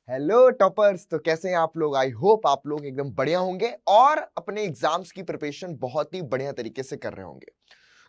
Hello toppers. तो कैसे हैं आप लोग? आई होप आप लोग एकदम बढ़िया होंगे और अपने एग्जाम्स की प्रिपरेशन बहुत ही बढ़िया तरीके से कर रहे होंगे।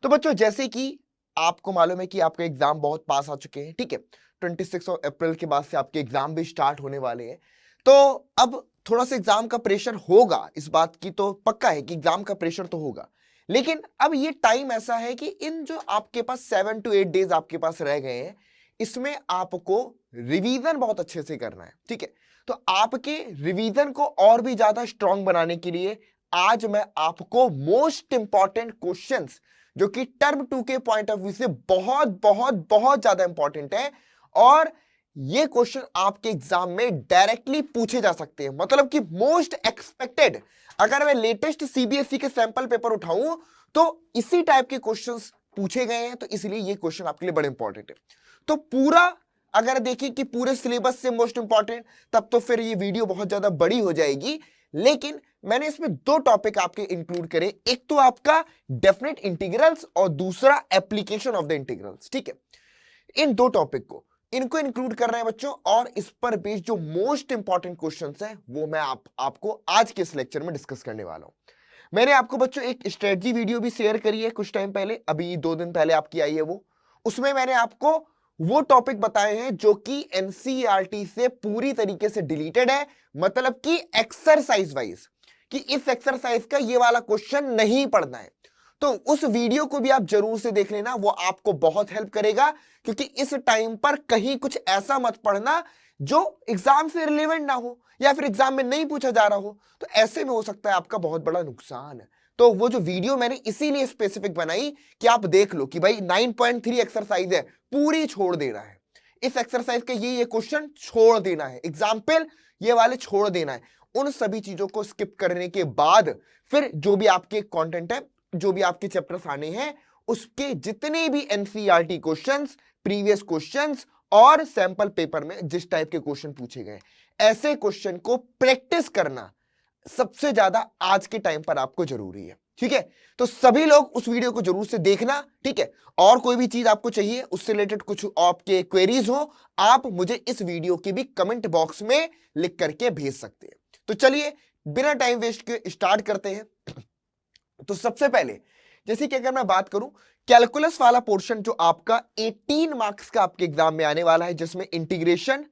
तो बच्चों, जैसे कि आपको मालूम है कि आपके एग्जाम बहुत पास आ चुके हैं, ठीक है। 26 अप्रैल के बाद से आपके एग्जाम भी स्टार्ट होने वाले हैं। तो अब थोड़ा सा एग्जाम का प्रेशर होगा, इस बात की तो पक्का है कि एग्जाम का प्रेशर तो होगा। लेकिन अब ये टाइम ऐसा है कि इन जो आपके पास 7 to 8 डेज आपके पास रह गए हैं, इसमें आपको रिवीजन बहुत अच्छे से करना है, ठीक है। तो आपके रिवीजन को और भी ज्यादा स्ट्रांग बनाने के लिए आज मैं आपको मोस्ट इंपॉर्टेंट क्वेश्चंस, जो कि टर्म 2 के पॉइंट ऑफ व्यू से बहुत बहुत बहुत ज्यादा इंपॉर्टेंट है, और ये क्वेश्चन आपके एग्जाम में डायरेक्टली पूछे जा सकते हैं। मतलब कि मोस्ट एक्सपेक्टेड, अगर मैं लेटेस्ट सीबीएसई के सैंपल पेपर उठाऊं तो इसी टाइप के क्वेश्चंस पूछे गए हैं, तो इसलिए ये क्वेश्चन आपके लिए बड़े इंपॉर्टेंट है। तो पूरा अगर देखिए कि पूरे सिलेबस से मोस्ट इंपॉर्टेंट, तब तो फिर ये वीडियो बहुत ज्यादा बड़ी हो जाएगी। लेकिन मैंने इसमें दो टॉपिक आपके इंक्लूड करे, एक तो आपका डेफिनेट इंटीग्रल्स और दूसरा एप्लीकेशन ऑफ द इंटीग्रल्स, ठीक है। इन दो टॉपिक को इनको इंक्लूड कर रहे हैं बच्चों, और इस पर बेस्ड जो मोस्ट इंपॉर्टेंट क्वेश्चंस हैं वो मैं आपको आज के इस लेक्चर में डिस्कस करने वाला हूं। मैंने आपको बच्चों एक स्ट्रेटजी वीडियो भी शेयर करी है कुछ टाइम पहले, अभी 2 दिन पहले आपकी आई है वो। उसमें मैंने आपको वो टॉपिक बताए हैं जो कि एनसीईआरटी से पूरी तरीके से डिलीटेड है, मतलब कि एक्सरसाइज वाइज, कि इस एक्सरसाइज का ये वाला क्वेश्चन नहीं पढ़ना है। तो उस वीडियो को भी आप जरूर से देख लेना, वो आपको बहुत हेल्प करेगा। क्योंकि इस टाइम पर कहीं कुछ ऐसा मत पढ़ना जो एग्जाम से रिलेवेंट ना हो या फिर एग्जाम में नहीं पूछा जा रहा हो, तो ऐसे में हो सकता है आपका बहुत बड़ा नुकसान है। तो वो जो वीडियो मैंने इसीलिए स्पेसिफिक बनाई कि आप देख लो कि भाई 9.3 एक्सरसाइज है, पूरी छोड़ देना है। इस एक्सरसाइज के ये क्वेश्चन छोड़ देना है, एग्जाम्पल ये वाले छोड़ देना है। उन सभी चीजों को स्किप करने के बाद फिर जो भी आपके कंटेंट है, जो भी आपके चैप्टर्स आने हैं, उसके जितने भी एनसीईआरटी क्वेश्चंस, प्रीवियस क्वेश्चंस और सैंपल पेपर में जिस टाइप के क्वेश्चन पूछे गए, ऐसे क्वेश्चन को प्रैक्टिस करना सबसे ज्यादा आज के टाइम पर आपको जरूरी है, ठीक है। तो सभी लोग उस वीडियो को जरूर से देखना, ठीक है। और कोई भी चीज आपको चाहिए, उससे रिलेटेड कुछ आपके क्वेरीज हो, आप मुझे इस वीडियो के भी कमेंट बॉक्स में लिख करके भेज सकते हैं। तो चलिए बिना टाइम वेस्ट के स्टार्ट करते हैं। तो सबसे पहले जैसे कि अगर मैं बात करूं, कैलकुलस वाला पोर्शन जो आपका 18 मार्क्स का आपके एग्जाम में आने वाला है, जिसमें integration,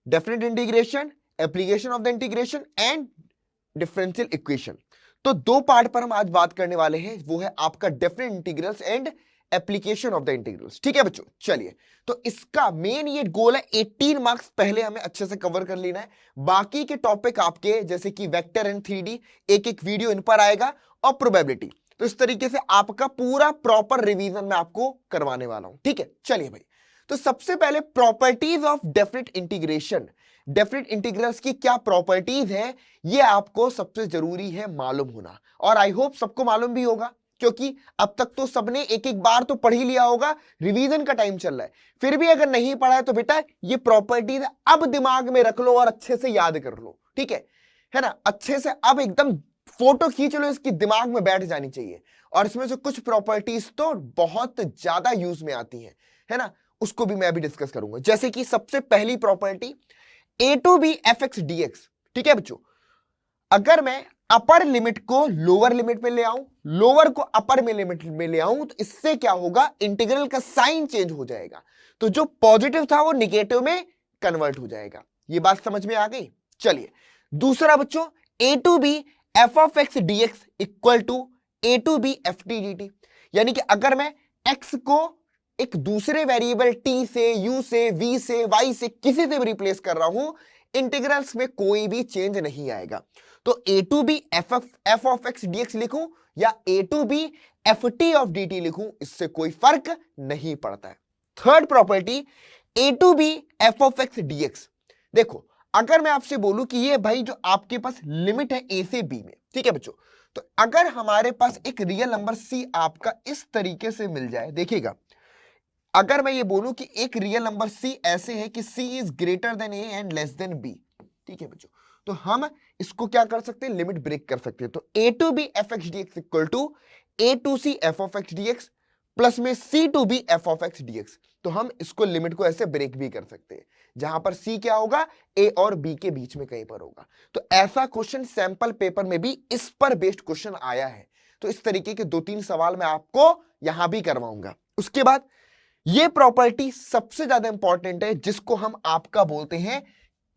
definite integration, application of the integration and differential equation, तो दो पार्ट पर हम आज बात करने वाले हैं। वो है आपका definite integrals and application of the integrals, ठीक है बच्चों। चलिए, तो इसका मेन ये गोल है 18 मार्क्स पहले हमें अच्छे से कवर कर लेना है। बाकी के टॉपिक आपके जैसे कि वेक्टर एंड 3D, एक एक वीडियो इन पर आएगा, और प्रोबेबिलिटी। तो इस तरीके से आपका पूरा प्रॉपर रिवीजन मैं आपको करवाने वाला हूं, ठीक है। चलिए भाई, तो सबसे पहले properties of definite integration, definite integrals की क्या प्रॉपर्टीज है, ये आपको सबसे जरूरी है मालूम होना। और आई होप सबको मालूम भी होगा, क्योंकि अब तक तो सबने एक एक बार तो पढ़ ही लिया होगा, रिवीजन का टाइम चल रहा है। फिर भी अगर नहीं पढ़ा है तो बेटा ये प्रॉपर्टीज अब दिमाग में रख लो और अच्छे से याद कर लो, ठीक है ना। अच्छे से अब एकदम फोटो खींच लो, इसकी दिमाग में बैठ जानी चाहिए। और इसमें से कुछ प्रॉपर्टीज तो बहुत ज्यादा यूज में आती है ना, उसको भी मैं अभी डिस्कस करूंगा। जैसे कि सबसे पहली property a to b f x d x, ठीक है बच्चों। अगर मैं अपर लिमिट को लोअर लिमिट में ले आऊं, लोअर को अपर में लिमिट में ले आऊं, तो इससे क्या होगा, इंटीग्रल का साइन चेंज हो जाएगा। तो जो पॉजिटिव था वो निगेटिव में कन्वर्ट हो जाएगा। ये बात समझ में आ गई। चलिए दूसरा बच्चों, a to b f of x d x equal to a to b f t d t. यानी कि अगर मैं एक्स को एक दूसरे वेरिएबल टी से, यू से, वी से, वाई से, किसी से भी रिप्लेस कर रहा हूं, इंटीग्रल्स में कोई भी चेंज नहीं आएगा। तो a to b f of x d x लिखूं या a to b f t of d t लिखूं, इससे कोई फर्क नहीं पड़ता है। Third property, a to b f of x d x. देखो, अगर मैं आपसे बोलूं कि ये भाई जो आपके पास लिमिट है ए से बी में, ठीक है बच्चों, तो अगर हमारे पास एक रियल नंबर सी आपका इस तरीके से मिल जाए, देखिएगा, अगर मैं ये बोलूं कि एक रियल नंबर सी ऐसे है कि c is greater than a and less than b, ठीक है बच्चों, तो हम इसको क्या कर सकते हैं, लिमिट ब्रेक कर सकते हैं। तो a to b f x d x equal to a to c f of x d x plus में c to b f of x d x. तो हम इसको लिमिट को ऐसे ब्रेक भी कर सकते हैं, जहां पर सी क्या होगा, ए और बी के बीच में कहीं पर होगा। तो ऐसा क्वेश्चन सैंपल पेपर में भी इस पर बेस्ड क्वेश्चन आया है। तो इस तरीके के 2-3 सवाल मैं आपको यहां भी करवाऊंगा। उसके बाद ये प्रॉपर्टी सबसे ज्यादा इंपॉर्टेंट है, जिसको हम आपका बोलते हैं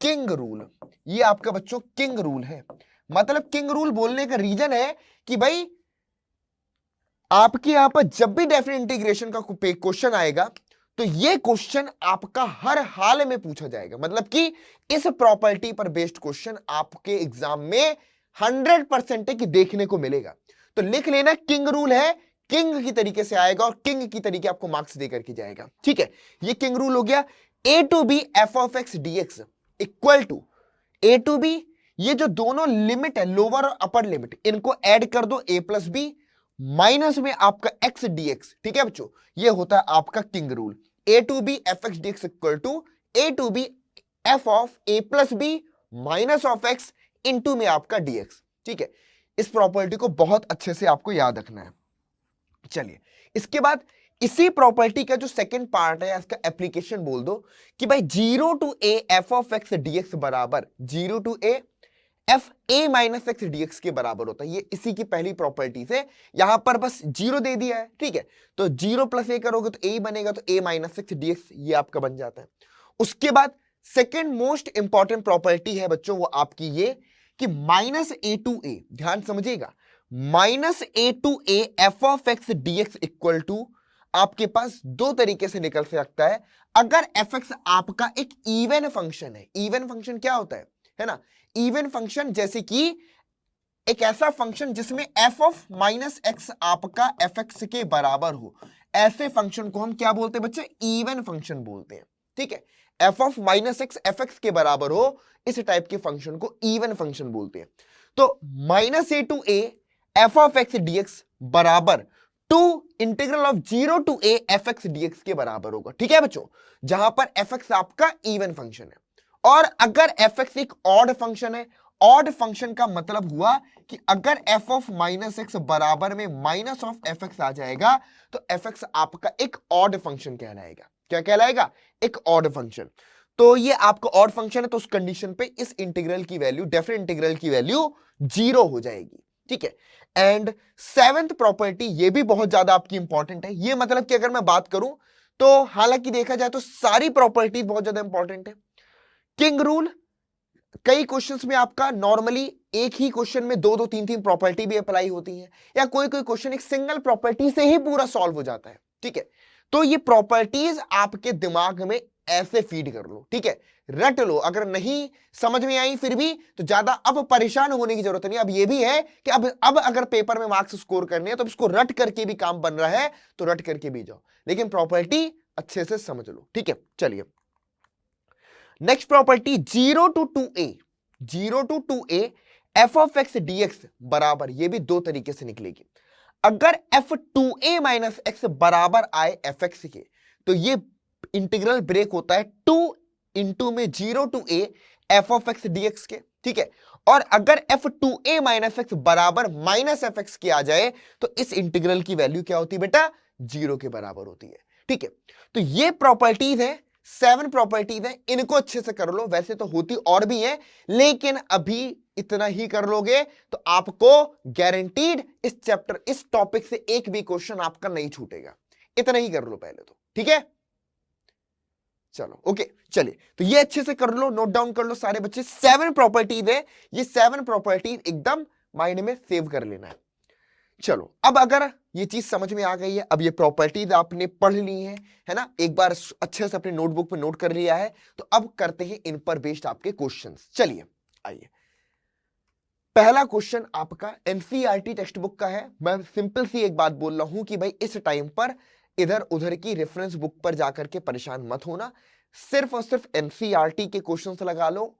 किंग रूल। ये आपका बच्चों किंग रूल है। मतलब किंग रूल बोलने का रीजन है कि भाई आपके यहां पर जब भी डेफिनेट इंटीग्रेशन का क्वेश्चन आएगा तो ये क्वेश्चन आपका हर हाल में पूछा जाएगा। मतलब कि इस प्रॉपर्टी पर बेस्ड क्वेश्चन आपके एग्जाम में 100% है कि देखने को मिलेगा। तो लिख लेना किंग रूल है, किंग की तरीके से आएगा और किंग की तरीके आपको मार्क्स देकर के जाएगा। ठीक है, ये किंग रूल हो गया। A to b f of x d x equal to a to b, ये जो दोनों लिमिट है लोअर और अपर लिमिट, इनको ऐड कर दो ए प्लस बी माइनस में आपका एक्स डी एक्स। ठीक है बच्चों, ये होता है आपका king rule. A to b f x d x equal to a to b f of a plus b minus of x into में आपका डी एक्स। ठीक है, इस प्रॉपर्टी को बहुत अच्छे से आपको याद रखना है। चलिए, इसके बाद इसी प्रॉपर्टी का जो सेकंड पार्ट है, इसका एप्लीकेशन बोल दो कि भाई 0 to a f of x d x बराबर 0 to a f a minus x d x के बराबर होता है। ये इसी की पहली प्रॉपर्टी से, यहां पर बस 0 दे दिया है। ठीक है, तो 0 प्लस ए करोगे तो ए बनेगा, तो ए माइनस एक्स डी एक्स ये आपका बन जाता है। उसके बाद सेकेंड मोस्ट इंपॉर्टेंट प्रॉपर्टी है बच्चों वो आपकी ये कि माइनस ए टू ए, ध्यान समझिएगा, minus a to a f of x d x equal to आपके पास दो तरीके से निकल सकता है। अगर एफ एक्स आपका एक इवन फंक्शन है, इवन फंक्शन क्या होता है ना, इवन फंक्शन जैसे कि एक ऐसा फंक्शन जिसमें एफ ऑफ माइनस एक्स आपका एफ एक्स के बराबर हो, ऐसे फंक्शन को हम क्या बोलते हैं बच्चे, इवन फंक्शन बोलते हैं। ठीक है, F of minus x F x के बराबर हो, इस टाइप के फंक्शन को इवन फंक्शन बोलते हैं। तो minus a to a f of x d x बराबर two integral of 0 to a f x d x के बराबर होगा। ठीक है बच्चों, जहां पर एफ एक्स आपका इवन फंक्शन है। और अगर एफ एक्स एक ऑड फंक्शन है, ऑड फंक्शन का मतलब हुआ कि अगर एफ ऑफ माइनस एक्स बराबर में माइनस ऑफ एफ एक्स आ जाएगा तो एफ एक्स आपका एक ऑड फंक्शन कहलाएगा। क्या कहलाएगा, एक ऑड फंक्शन। तो ये आपका ऑड फंक्शन है, तो उस कंडीशन पे इस इंटीग्रल की वैल्यू, डेफिनेट इंटीग्रल की वैल्यू 0 हो जाएगी। ठीक है, एंड सेवेंथ प्रॉपर्टी ये भी बहुत ज्यादा आपकी इंपॉर्टेंट है। ये मतलब कि अगर मैं बात करूं तो हालांकि देखा जाए तो सारी प्रॉपर्टी बहुत ज्यादा इंपॉर्टेंट है। किंग रूल, कई क्वेश्चंस में आपका नॉर्मली एक ही क्वेश्चन में 2-2 3-3 प्रॉपर्टी भी अप्लाई होती है, या कोई कोई क्वेश्चन एक सिंगल प्रॉपर्टी से ही पूरा सॉल्व हो जाता है। ठीक है, तो ये प्रॉपर्टीज आपके दिमाग में ऐसे फीड कर लो। ठीक है, रट लो। अगर नहीं समझ में आई फिर भी तो ज्यादा अब परेशान होने की जरूरत नहीं। अब ये भी है कि अब अगर पेपर में मार्क्स स्कोर करने हैं तो इसको रट करके भी काम बन रहा है तो रट करके भी जाओ, लेकिन प्रॉपर्टी अच्छे से समझ लो। ठीक है, चलिए next property 0 to 2a, 0 to 2a f of x d x बराबर, ये भी दो तरीके से निकलेगी। अगर एफ 2a माइनस एक्स बराबर आए एफ एक्स के, तो ये इंटीग्रल ब्रेक होता है 2 इंटू में 0 to a f of x d x के। ठीक है, और अगर एफ 2a माइनस एक्स बराबर माइनस एफ एक्स के आ जाए तो इस इंटीग्रल की वैल्यू क्या होती है बेटा, 0 के बराबर होती है। ठीक है, तो ये प्रॉपर्टीज है, 7 प्रॉपर्टीज है, इनको अच्छे से कर लो। वैसे तो होती और भी है, लेकिन अभी इतना ही कर लोगे तो आपको गारंटीड इस चैप्टर, इस टॉपिक से एक भी क्वेश्चन आपका नहीं छूटेगा। इतना ही कर लो पहले तो। ठीक है, चलो ओके, चलिए तो ये अच्छे से कर लो, नोट डाउन कर लो सारे बच्चे। 7 प्रॉपर्टीज है, ये 7 प्रॉपर्टीज एकदम माइंड में सेव कर लेना है। चलो, अब अगर ये चीज समझ में आ गई है, अब ये प्रॉपर्टीज आपने पढ़ ली है ना, एक बार अच्छे से अपने नोटबुक पे नोट कर लिया है, तो अब करते हैं इन पर बेस्ड आपके क्वेश्चंस। चलिए आइए, पहला क्वेश्चन आपका एनसीईआरटी टेक्स्ट बुक का है। मैं सिंपल सी एक बात बोल रहा हूं कि भाई इस टाइम पर इधर उधर की रेफरेंस बुक पर जाकर के परेशान मत होना, सिर्फ और सिर्फ एनसीईआरटी के क्वेश्चंस लगा लो,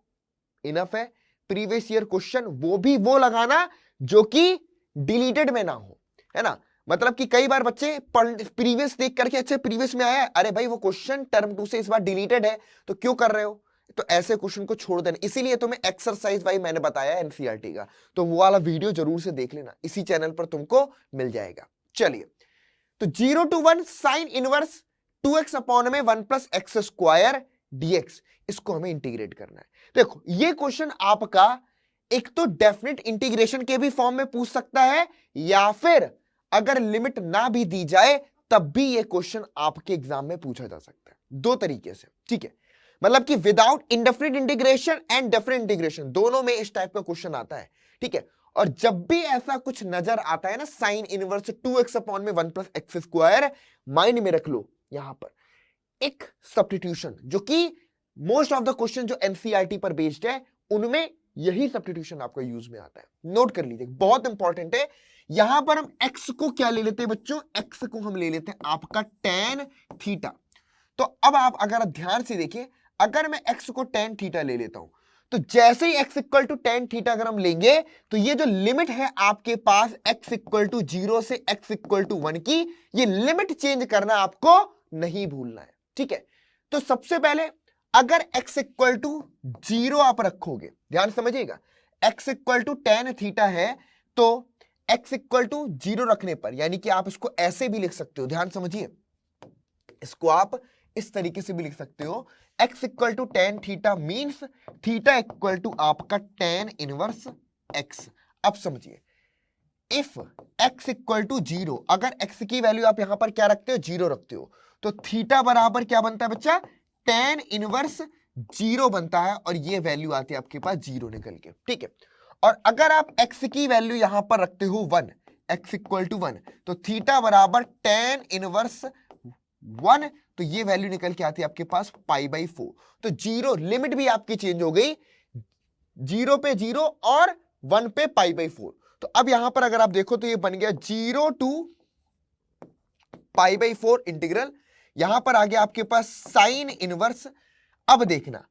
इनफ है। प्रीवियस ईयर क्वेश्चन वो भी वो लगाना जो कि डिलीटेड में ना हो, है ना। मतलब कि कई बार बच्चे प्रीवियस देख करके अच्छे प्रीवियस में आया है, अरे भाई वो क्वेश्चन टर्म 2 से इस बार डिलीटेड है तो क्यों कर रहे हो, तो ऐसे क्वेश्चन को छोड़ देना। इसीलिए तुम्हें एक्सरसाइज भाई मैंने बताया एनसीईआरटी का, तो वो वाला वीडियो जरूर से देख लेना, इसी चैनल पर तुमको मिल जाएगा। चलिए तो 0 to 1 sine inverse 2x upon में 1 प्लस एक्स स्क्वायर dx, इसको हमें इंटीग्रेट करना है। देखो ये क्वेश्चन आपका एक तो डेफिनेट इंटीग्रेशन के भी फॉर्म में पूछ सकता है, या फिर अगर लिमिट ना भी दी जाए तब भी ये क्वेश्चन आपके एग्जाम में पूछा जा सकता है, दो तरीके से, ठीक है। मतलब कि without indefinite integration and definite integration, दोनों में इस टाइप का क्वेश्चन आता है, ठीक है। और जब भी ऐसा कुछ नजर आता है ना, साइन इनवर्स 2x अपॉन में 1 प्लस एक्स स्क्वायर, माइंड में रख लो यहां पर एक सब्स्टिट्यूशन, जो कि मोस्ट ऑफ द क्वेश्चन जो एनसीईआरटी पर बेस्ड है उनमें यही सब्स्टिट्यूशन आपका यूज में आता है। नोट कर लीजिए, बहुत इंपॉर्टेंट है। यहां पर हम x को क्या ले लेते हैं बच्चों, x को हम ले लेते हैं आपका tan थीटा। तो अब आप अगर ध्यान से देखिए, अगर मैं x को tan थीटा ले लेता हूं, तो जैसे ही x equal to tan theta अगर हम लेंगे, तो ये जो लिमिट है आपके पास x इक्वल टू 0 से x इक्वल टू 1 की, ये लिमिट चेंज करना आपको नहीं भूलना है, ठीक है। तो सबसे पहले अगर x इक्वल टू 0 आप रखोगे, ध्यान समझिएगा, x equal to tan theta है, तो x इक्वल टू 0 रखने पर, यानी कि आप इसको ऐसे भी लिख सकते हो, ध्यान समझिए, इसको आप इस तरीके से भी लिख सकते हो, x equal to tan theta means theta equal to आपका tan इनवर्स x। अब समझिए, इफ x इक्वल टू 0, अगर x की वैल्यू आप यहां पर क्या रखते हो, 0 रखते हो, तो थीटा बराबर क्या बनता है बच्चा, tan इनवर्स 0 बनता है, और ये वैल्यू आती है आपके पास 0 निकल के, ठीक है। और अगर आप x की वैल्यू यहां पर रखते हो 1, x इक्वल टू 1, तो थीटा बराबर tan इनवर्स 1, तो ये वैल्यू निकल के आती है आपके पास π/4। तो 0 लिमिट भी आपकी चेंज हो गई, 0 पे 0 और 1 पे π/4। तो अब यहां पर अगर आप देखो तो ये बन गया 0 टू π/4 इंटीग्रल, यहां पर आ गया आपके पास साइन इनवर्स। अब देखना,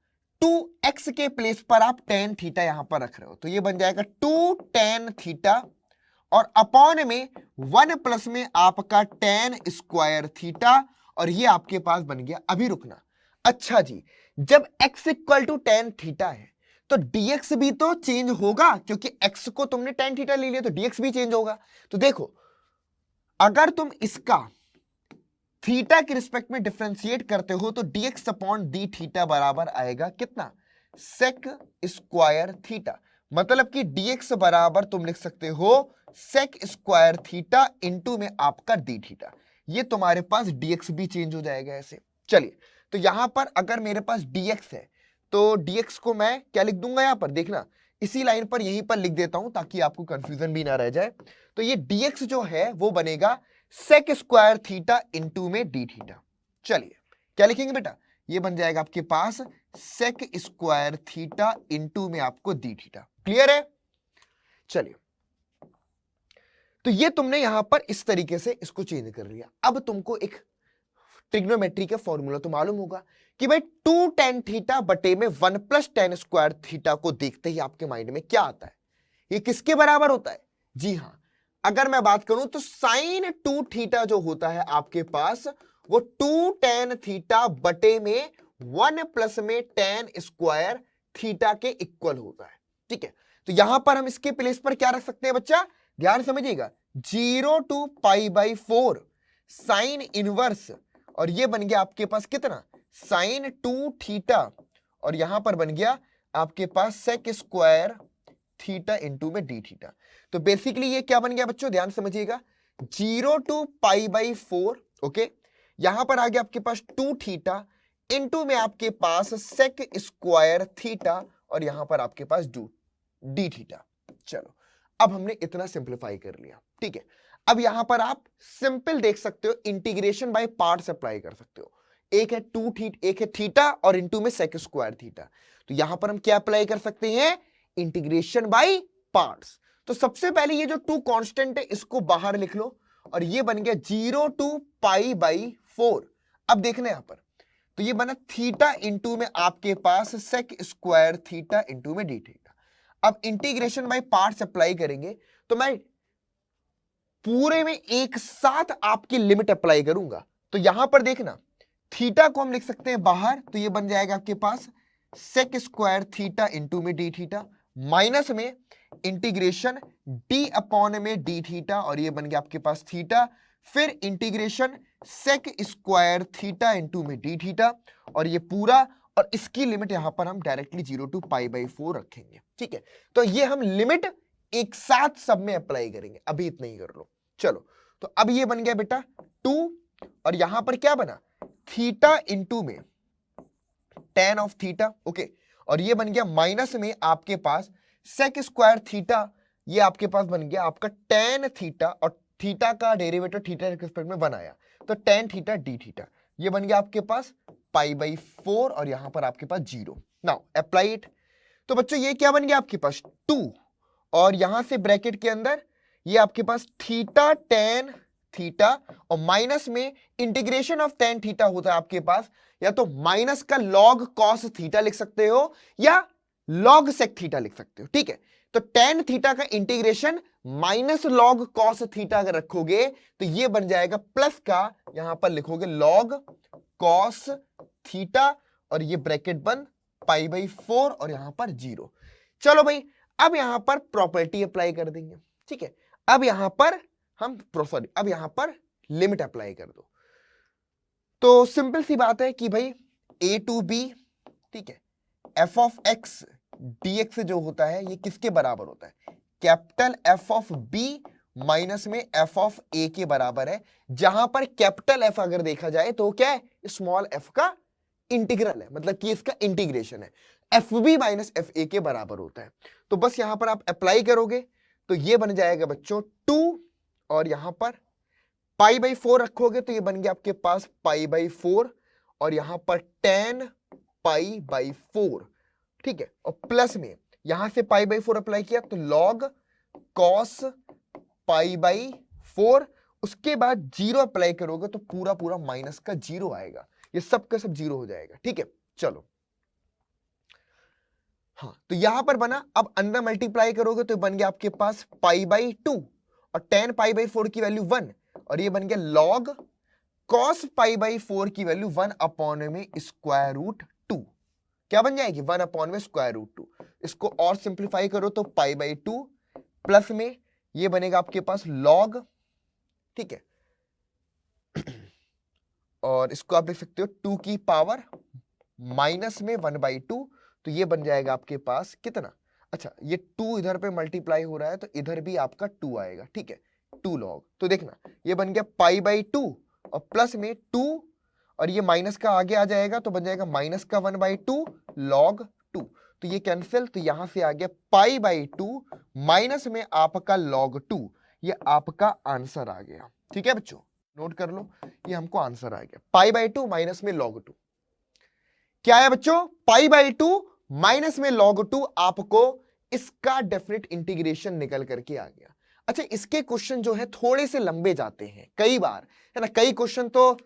2x के प्लेस पर आप tan थीटा यहां पर रख रहे हो, तो ये बन जाएगा 2 tan थीटा, और अपॉन में 1 प्लस में आपका tan स्क्वायर थीटा, और ये आपके पास बन गया। अभी रुकना, अच्छा जी, जब x equal to tan theta है तो dx भी तो चेंज होगा, क्योंकि x को तुमने tan थीटा ले लिया तो dx भी चेंज होगा। तो देखो, अगर तुम इसका थीटा के रिस्पेक्ट में डिफरेंशिएट करते हो, तो dx अपॉन डी थीटा बराबर आएगा कितना, sec स्क्वायर थीटा। मतलब कि dx बराबर तुम लिख सकते हो sec स्क्वायर थीटा इंटू में आपका डी थीटा। ये तुम्हारे पास dx भी चेंज हो जाएगा ऐसे। चलिए, तो यहां पर अगर मेरे पास dx है, तो dx को मैं क्या लिख दूंगा, यहां पर देखना, इसी लाइन पर यहीं पर लिख देता हूं ताकि आपको कंफ्यूजन भी ना रह जाए। तो ये dx जो है वो बनेगा sec स्क्वायर थीटा इंटू में डी थीटा। चलिए, क्या लिखेंगे बेटा, ये बन जाएगा आपके पास sec स्क्वायर थीटा इंटू में आपको डी थीटा। क्लियर है? चलिए, तो ये तुमने यहां पर इस तरीके से इसको चेंज कर लिया। अब तुमको एक ट्रिग्नोमेट्री का फॉर्मूला तो मालूम होगा कि भाई 2 tan थीटा बटे में 1 प्लस tan स्क्वायर थीटा को देखते ही आपके माइंड में क्या आता है, ये किसके बराबर होता है? जी हां, अगर मैं बात करूं तो साइन 2 थीटा जो होता है आपके पास, वो 2 tan थीटा बटे में 1 प्लस में tan स्क्वायर थीटा के इक्वल होता है, ठीक है। तो यहां पर हम इसके प्लेस पर क्या रख सकते हैं बच्चा, ध्यान समझिएगा, 0 टू π/4 साइन इनवर्स, और ये बन गया आपके पास कितना, साइन 2 थीटा, और यहां पर बन गया आपके पास sec स्क्वायर थीटा इंटू में डी थीटा। तो बेसिकली ये क्या बन गया बच्चों, ध्यान समझिएगा, 0 टू π/4, ओके, यहां पर आ गया आपके पास 2 थीटा इंटू में आपके पास sec स्क्वायर थीटा, और यहां पर आपके पास डी थीटा। चलो, अब हमने इतना सिंप्लीफाई कर लिया, ठीक है। अब यहां पर आप सिंपल देख सकते हो, इंटीग्रेशन बाय पार्ट्स अप्लाई कर सकते हो। एक है 2 थीटा, एक है थीटा, और इंटू में sec स्क्वायर थीटा। तो यहां पर हम क्या अप्लाई कर सकते हैं, इंटीग्रेशन बाय पार्ट्स। तो सबसे पहले ये जो 2 कांस्टेंट है इसको बाहर लिख लो, और ये बन गया 0 टू π/4। अब देखना यहां पर, तो ये बना थीटा इंटू में आपके पास sec स्क्वायर थीटा इंटू में डी थीटा। अब इंटीग्रेशन बाय पार्ट्स अप्लाई करेंगे, तो मैं पूरे में एक साथ आपकी लिमिट अप्लाई करूंगा। तो यहां पर देखना, थीटा को हम लिख सकते हैं बाहर, तो ये बन जाएगा आपके पास sec स्क्वायर थीटा इंटू में डी थीटा, माइनस में इंटीग्रेशन डी अपॉन में डी थीटा, और ये बन गया आपके पास थीटा, फिर integration sec square theta into में डी थीटा, और ये पूरा, और इसकी लिमिट यहां पर हम डायरेक्टली 0 टू पाई बाई 4 रखेंगे। ठीक है, तो ये हम लिमिट एक साथ सब में अप्लाई करेंगे, अभी इतना ही कर लो। चलो, तो अब ये बन गया बेटा 2, और यहां पर क्या बना, थीटा इंटू में tan ऑफ थीटा। ओके, और ये बन गया माइनस में आपके पास सेक स्क्वायर थीटा, ये आपके पास बन गया आपका tan थीटा, और थीटा का डेरिवेटिव थीटा के रिस्पेक्ट में बनाया तो tan थीटा डी थीटा, ये बन गया आपके पास पाई बाई 4, और यहां पर आपके पास 0। Now apply it. तो बच्चों ये क्या बन गया आपके पास 2, और यहां से ब्रैकेट के अंदर ये आपके पास थीटा tan थीटा, और माइनस में इंटीग्रेशन ऑफ tan थीटा होता है आपके पास, या तो माइनस का log cos थीटा लिख सकते हो या log sec थीटा लिख सकते हो। ठीक है, तो tan थीटा का integration minus log cos theta अगर रखोगे तो ये बन जाएगा प्लस का, यहां पर लिखोगे log cos थीटा, और ये ब्रैकेट बन पाई बाई 4, और यहां पर 0। चलो भाई, अब यहां पर प्रॉपर्टी अप्लाई कर देंगे। ठीक है, अब यहां पर हम अब यहां पर लिमिट अप्लाई कर दो। तो सिंपल सी बात है कि भाई a टू b, ठीक है, f ऑफ x dx जो होता है ये किसके बराबर होता है, capital f of b minus में f ऑफ a के बराबर है, जहां पर कैपिटल f अगर देखा जाए तो क्या है, स्मॉल f का इंटीग्रल है, मतलब कि इसका इंटीग्रेशन है, fb माइनस fa के बराबर होता है। तो बस यहां पर आप अप्लाई करोगे तो ये बन जाएगा बच्चों 2, और यहां पर पाई बाई 4 रखोगे तो ये बन गया आपके पास पाई बाई 4, और यहां पर tan पाई बाई 4। ठीक है, और प्लस में यहां से पाई बाई 4 अप्लाई किया तो log cos पाई बाई 4, उसके बाद 0 अप्लाई करोगे तो पूरा पूरा माइनस का 0 आएगा, ये सब का सब 0 हो जाएगा। ठीक है, चलो, हाँ, तो यहां पर बना, अब अंदर मल्टीप्लाई करोगे तो बन गया आपके पास पाई बाई 2, और tan पाई बाई 4 की वैल्यू 1, और ये बन गया log cos पाई बाई 4 की वैल्यू 1 अपॉन में स्क्वायर रूट 2, क्या बन जाएगी 1 अपॉन में स्क्वायर रूट 2। इसको और सिंप्लीफाई करो तो पाई बाई 2 प्लस में ये बनेगा आपके पास log, ठीक है, और इसको आप लिख सकते हो 2 की पावर माइनस में 1 बाई 2, तो ये बन जाएगा आपके पास कितना, अच्छा ये 2 इधर पे मल्टीप्लाई हो रहा है तो इधर भी आपका 2 आएगा। ठीक है, 2 log, तो देखना ये बन गया पाई बाई 2, और प्लस में 2, और ये माइनस का आगे आ जाएगा तो बन जाएगा माइनस का 1 बाई 2 log 2, तो ये कैंसिल, तो यहां से आ गया पाई बाई 2 माइनस में आपका log 2, ये आपका आंसर आ गया। ठीक है बच्चों, नोट कर लो, ये हमको आंसर आ गया पाई बाई 2 माइनस में log 2। क्या है बच्चों, पाई बाई 2 माइनस में log 2, आपको इसका डेफिनेट इंटीग्रेशन निकल करके आ गया। अच्छा, इसके क्वेश्चन जो है थोड़े से लंबे जाते हैं कई बार, है ना, कई क्वेश्चन तो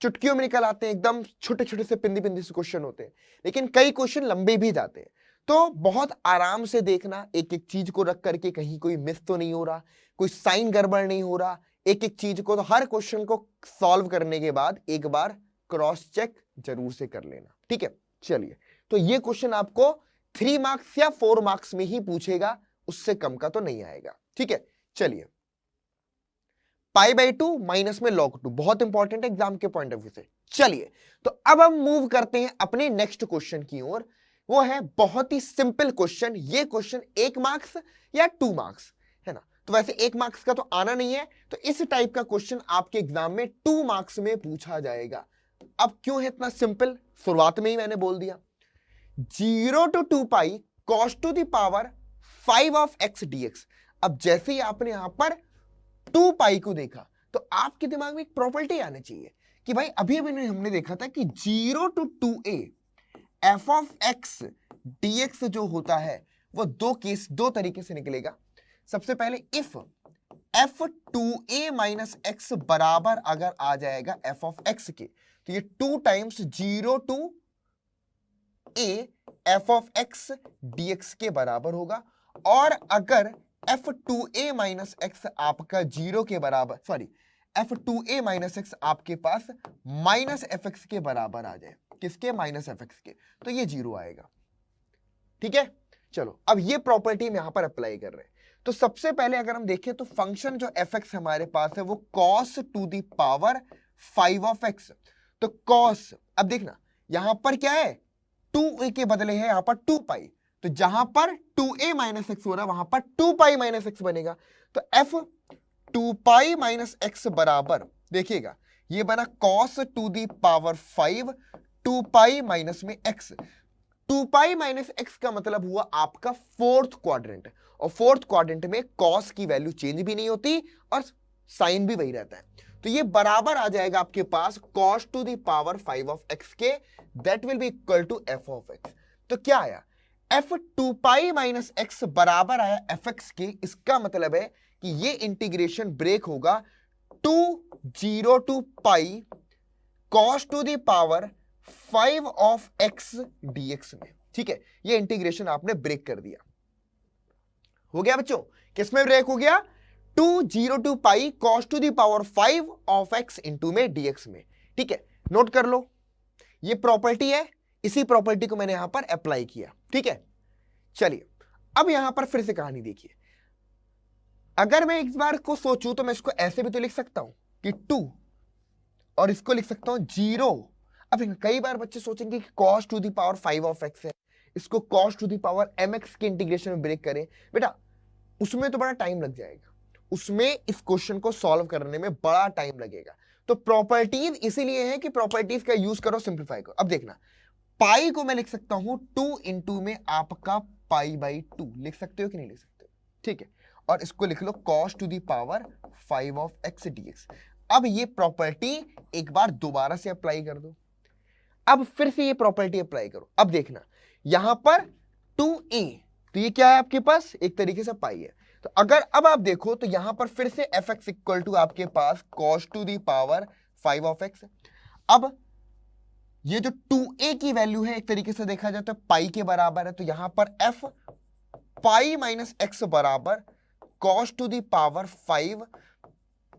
चुटकियों में निकल आते हैं, एकदम छोटे छोटे से पिंदी पिंदी से क्वेश्चन होते हैं, लेकिन कई क्वेश्चन लंबे भी जाते हैं। तो बहुत आराम से देखना, एक एक चीज को रख करके, कहीं कोई मिस तो नहीं हो रहा, कोई साइन गड़बड़ नहीं हो रहा, एक एक चीज को, तो हर क्वेश्चन को सॉल्व करने के बाद एक बार क्रॉस चेक जरूर से कर लेना। ठीक है, चलिए, तो ये क्वेश्चन आपको 3 मार्क्स या 4 मार्क्स में ही पूछेगा, उससे कम का तो नहीं आएगा। ठीक है, चलिए, पाई बाई 2 माइनस में log 2 बहुत इंपॉर्टेंट है एग्जाम के पॉइंट ऑफ व्यू से। चलिए, तो अब हम मूव करते हैं अपने नेक्स्ट क्वेश्चन की ओर, वो है बहुत ही सिंपल क्वेश्चन। ये क्वेश्चन 1 मार्क्स या 2 मार्क्स, है ना, तो वैसे 1 मार्क्स का तो आना नहीं है, तो इस टाइप का क्वेश्चन आपके एग्जाम में 2 मार्क्स में पूछा जाएगा। अब क्यों है इतना सिंपल, शुरुआत में ही मैंने बोल दिया, 0 to 2 pi cos to the power 5 of x dx। अब जैसे ही आपने यहां पर 2 पाई को देखा तो आपके दिमाग में एक प्रॉपर्टी आनी चाहिए कि भाई अभी अभी हमने देखा था कि 0 to 2a f of x dx जो होता है वो दो तरीके से निकलेगा। सबसे पहले इफ f2a माइनस x बराबर अगर आ जाएगा f ऑफ x के, तो ये 2 times 0 to a f of x dx के बराबर होगा, और अगर f2a माइनस x आपका 0 के बराबर, सॉरी f2a माइनस x आपके पास माइनस fx के बराबर आ जाए, किसके, माइनस fx के, तो ये 0 आएगा। ठीक है, चलो अब ये प्रॉपर्टी हम यहां पर अप्लाई कर रहे हैं। तो सबसे पहले अगर हम देखें तो फंक्शन जो fx हमारे पास है वो cos to the power 5 of x। तो cos, अब देखना यहां पर क्या है, 2a के बदले है यहां पर 2 पाई, तो जहां पर 2a माइनस एक्स हो रहा है वहां पर 2 पाई माइनस एक्स बनेगा। तो f 2 पाई माइनस एक्स बराबर, देखिएगा ये बना cos to the power 5 2 pi minus में x। 2 पाई माइनस एक्स का मतलब हुआ आपका फोर्थ क्वाड्रेंट, और फोर्थ क्वाड्रेंट में cos की वैल्यू चेंज भी नहीं होती और साइन भी वही रहता है। तो ये बराबर आ जाएगा आपके पास cos to the power 5 of x के, that will be equal to f of x। तो क्या आया, f 2 पाई माइनस एक्स बराबर आया fx के। इसका मतलब है कि ये इंटीग्रेशन ब्रेक होगा 2 0 to pi cos to the power 5 of x dx में। ठीक है, ये इंटीग्रेशन आपने ब्रेक कर दिया। हो गया बच्चों, किसमें ब्रेक हो गया, 2 0 to pi cos to the power 5 of x into में dx में। ठीक है, नोट कर लो, ये प्रॉपर्टी है, इसी प्रॉपर्टी को मैंने यहां पर अप्लाई किया। ठीक है, चलिए अब यहां पर फिर से कहानी देखिए। अगर मैं एक बार को सोचूं तो मैं इसको ऐसे भी तो लिख सकता हूं कि 2, और इसको लिख सकता हूं 0। अब कई बार बच्चे सोचेंगे कि cos to the power 5 of x है, इसको cos to the power mx के इंटीग्रेशन में ब्रेक करें। बेटा उसमें तो बड़ा टाइम लग जाएगा, उसमें इस क्वेश्चन को सॉल्व करने में बड़ा टाइम लगेगा। तो प्रॉपर्टीज इसीलिए है कि प्रॉपर्टीज का यूज करो, सिंप्लीफाई करो। अब देखना, पाई को मैं लिख सकता हूं 2 इंटू में आपका पाई बाई 2, लिख सकते हो कि नहीं लिख सकते, ठीक है। और इसको लिख लो cos to the power 5 of x dx। अब ये प्रॉपर्टी एक बार दोबारा से अप्लाई कर दो, अब फिर से ये प्रॉपर्टी अप्लाई करो। अब देखना यहां पर 2a, तो ये क्या है आपके पास, एक तरीके से पाई है। तो अगर अब आप देखो तो यहां पर फिर से fx इक्वल टू आपके पास cos to the power 5 of x। अब ये जो 2a की वैल्यू है एक तरीके से देखा जाए तो पाई के बराबर है, तो यहां पर f पाई माइनस एक्स बराबर cos to the power 5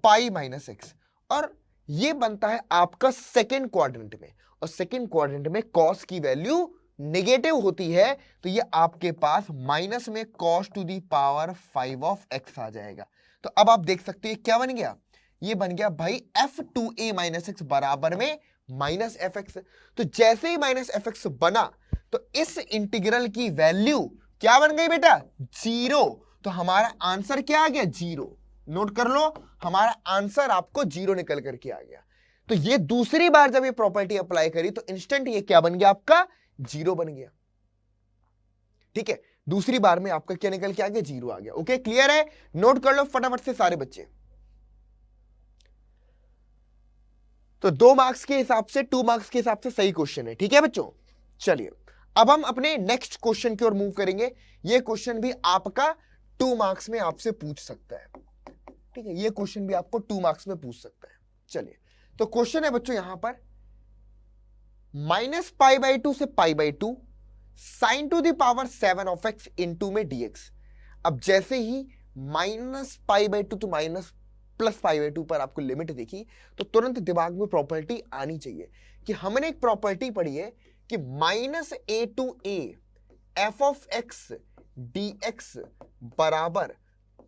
pi minus x, और ये बनता है आपका सेकेंड क्वाड्रेंट में, और सेकेंड क्वाड्रेंट में cos की वैल्यू नेगेटिव होती है, तो ये आपके पास माइनस में cos to the power 5 of x आ जाएगा। तो अब आप देख सकते हो ये क्या बन गया, ये बन गया भाई f2a माइनस एक्स बराबर में माइनस एफ एक्स। तो जैसे ही माइनस एफ एक्स बना तो इस इंटीग्रल की वैल्यू क्या बन गई बेटा, 0। तो हमारा आंसर क्या आ गया, 0। नोट कर लो, हमारा आंसर आपको 0 निकल करके आ गया। तो ये दूसरी बार जब ये प्रॉपर्टी अप्लाई करी तो इंस्टेंट ये क्या बन गया, आपका 0 बन गया। ठीक है, दूसरी बार में आपका क्या निकल के आ गया, 0 आ गया। ओके, क्लियर है, नोट कर लो फटाफट से सारे बच्चे। तो 2 मार्क्स के हिसाब से, 2 मार्क्स के हिसाब से सही क्वेश्चन है। ठीक है बच्चों, चलिए अब हम अपने नेक्स्ट क्वेश्चन की ओर मूव करेंगे। ये क्वेश्चन भी आपका 2 मार्क्स में आपसे पूछ सकता है। ठीक है, ये क्वेश्चन भी आपको 2 मार्क्स में पूछ सकता है। चलिए, तो क्वेश्चन है बच्चों यहां पर माइनस पाई बाई 2 से पाई by 2 sign to the power 7 of x into में dx। अब जैसे ही माइनस पाई बाई 2 तो माइनस प्लस पाई बाई 2 पर आपको लिमिट देखी तो तुरंत दिमाग में प्रॉपर्टी आनी चाहिए कि हमने एक प्रॉपर्टी पढ़ी है कि minus a to a f of x d x बराबर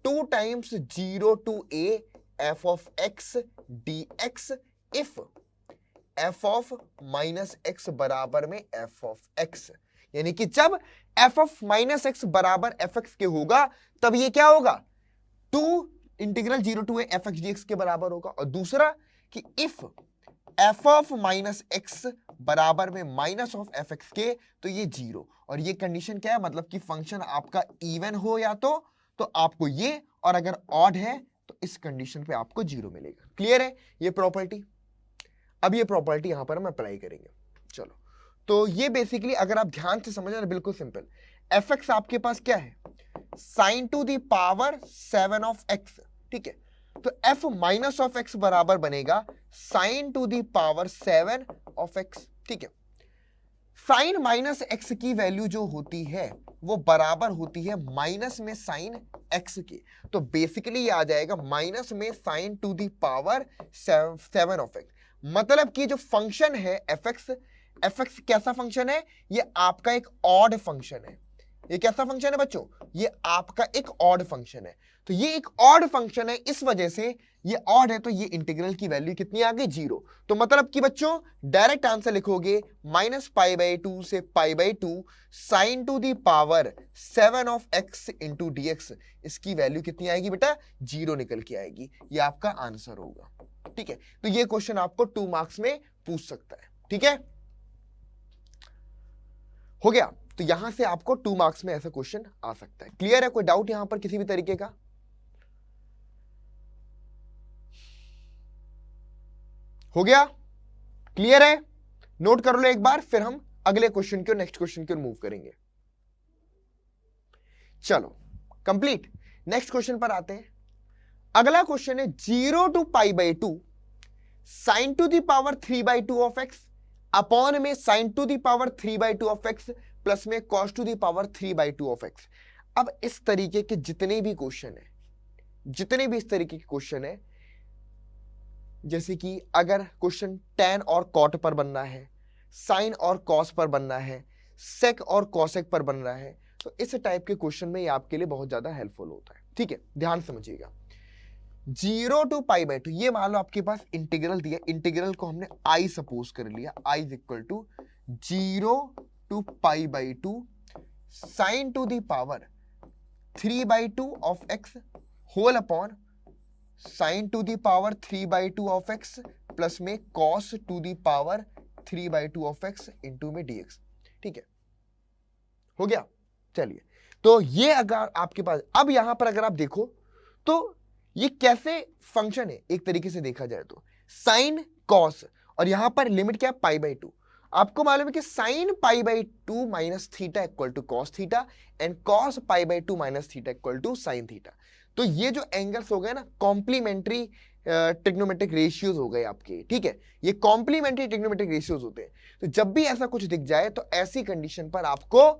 2 times 0 to a f of x d x if f of minus x बराबर में एफ ऑफ एक्स। यानी कि जब एफ ऑफ माइनस एक्स बराबर एफ एक्स के होगा तब ये क्या होगा, 2 integral 0 to a f x d x के बराबर होगा। और दूसरा कि if f of minus x बराबर में माइनस ऑफ एफ एक्स के तो ये 0। और ये कंडीशन क्या है, मतलब कि फंक्शन आपका इवन हो या तो आपको ये, और अगर ऑड है तो इस कंडीशन पे आपको 0 मिलेगा। क्लियर है ये प्रॉपर्टी। अब ये प्रॉपर्टी यहां पर हम अप्लाई करेंगे। चलो, तो ये बेसिकली अगर आप ध्यान से समझ रहे, बिल्कुल सिंपल, एफ एक्स आपके पास क्या है, sign to the power 7 of x. ठीक है, तो एफ माइनस ऑफ एक्स बराबर बनेगा sign to the power 7 of x. ठीक है, साइन माइनस एक्स की वैल्यू जो होती है वो बराबर होती है माइनस में साइन एक्स की। तो बेसिकली ये आ जाएगा माइनस में sine to the power 7 of x. मतलब कि जो फंक्शन है एफ एक्स कैसा फंक्शन है, ये आपका एक ऑड फंक्शन है। ये कैसा फंक्शन है बच्चों? ये आपका एक ऑड फंक्शन है। तो ये एक ऑड फंक्शन है, इस वजह से ये ऑड है, तो ये इंटीग्रल की वैल्यू कितनी आ गई? 0। तो मतलब कि बच्चों डायरेक्ट आंसर लिखोगे -π/2 से π/2 sin to the power 7 of x into dx। इसकी वैल्यू कितनी आएगी बेटा? 0 निकल के आएगी। ये आपका आंसर होगा। ठीक है, तो ये क्वेश्चन आपको 2 मार्क्स में पूछ सकता है। ठीक है, हो गया। तो यहां से आपको 2 मार्क्स में ऐसा क्वेश्चन आ सकता है। क्लियर है? कोई डाउट यहां पर किसी भी तरीके का? हो गया? क्लियर है? नोट कर लो एक बार, फिर हम अगले क्वेश्चन की और नेक्स्ट क्वेश्चन की ओर मूव करेंगे। चलो कंप्लीट। नेक्स्ट क्वेश्चन पर आते हैं। अगला क्वेश्चन है 0 to π/2 sin to the power 3/2 of x upon में sin to the power 3/2 of x plus में cos to the power 3/2 of x। अब इस तरीके के जितने भी क्वेश्चन है, जितने भी इस तरीके के क्वेश्चन है, जैसे कि अगर क्वेश्चन tan और cot पर बनना है, sin और cos पर बनना है, sec और cosec पर बन रहा है, तो इस टाइप के क्वेश्चन में ये आपके लिए बहुत ज्यादा हेल्पफुल होता है। ठीक है, ध्यान समझिएगा। 0 टू π/2, ये मान लो आपके पास इंटीग्रल दिया, इंटीग्रल को हमने i सपोज कर लिया, i is equal to 0 to π/2 sin to the power 3/2 of x whole upon sin to the power 3/2 of x plus में cos to the power 3/2 of x into में dx। ठीक है, हो गया। चलिए, तो ये अगर आपके पास, अब यहां पर अगर आप देखो तो ये कैसे फंक्शन है, एक तरीके से देखा जाए तो sin cos, और यहां पर लिमिट क्या है? π/2। आपको मालूम है कि sin π/2 minus theta equal to cos theta and cos π/2 minus theta equal to sin theta. तो ये जो एंगल्स हो गए ना, कॉम्प्लीमेंट्री ट्रिग्नोमेट्रिक रेशियोज हो गए आपके। ठीक है, ये कॉम्प्लीमेंट्री ट्रिग्नोमेट्रिक रेशियोज होते हैं। तो जब भी ऐसा कुछ दिख जाए तो ऐसी कंडीशन पर आपको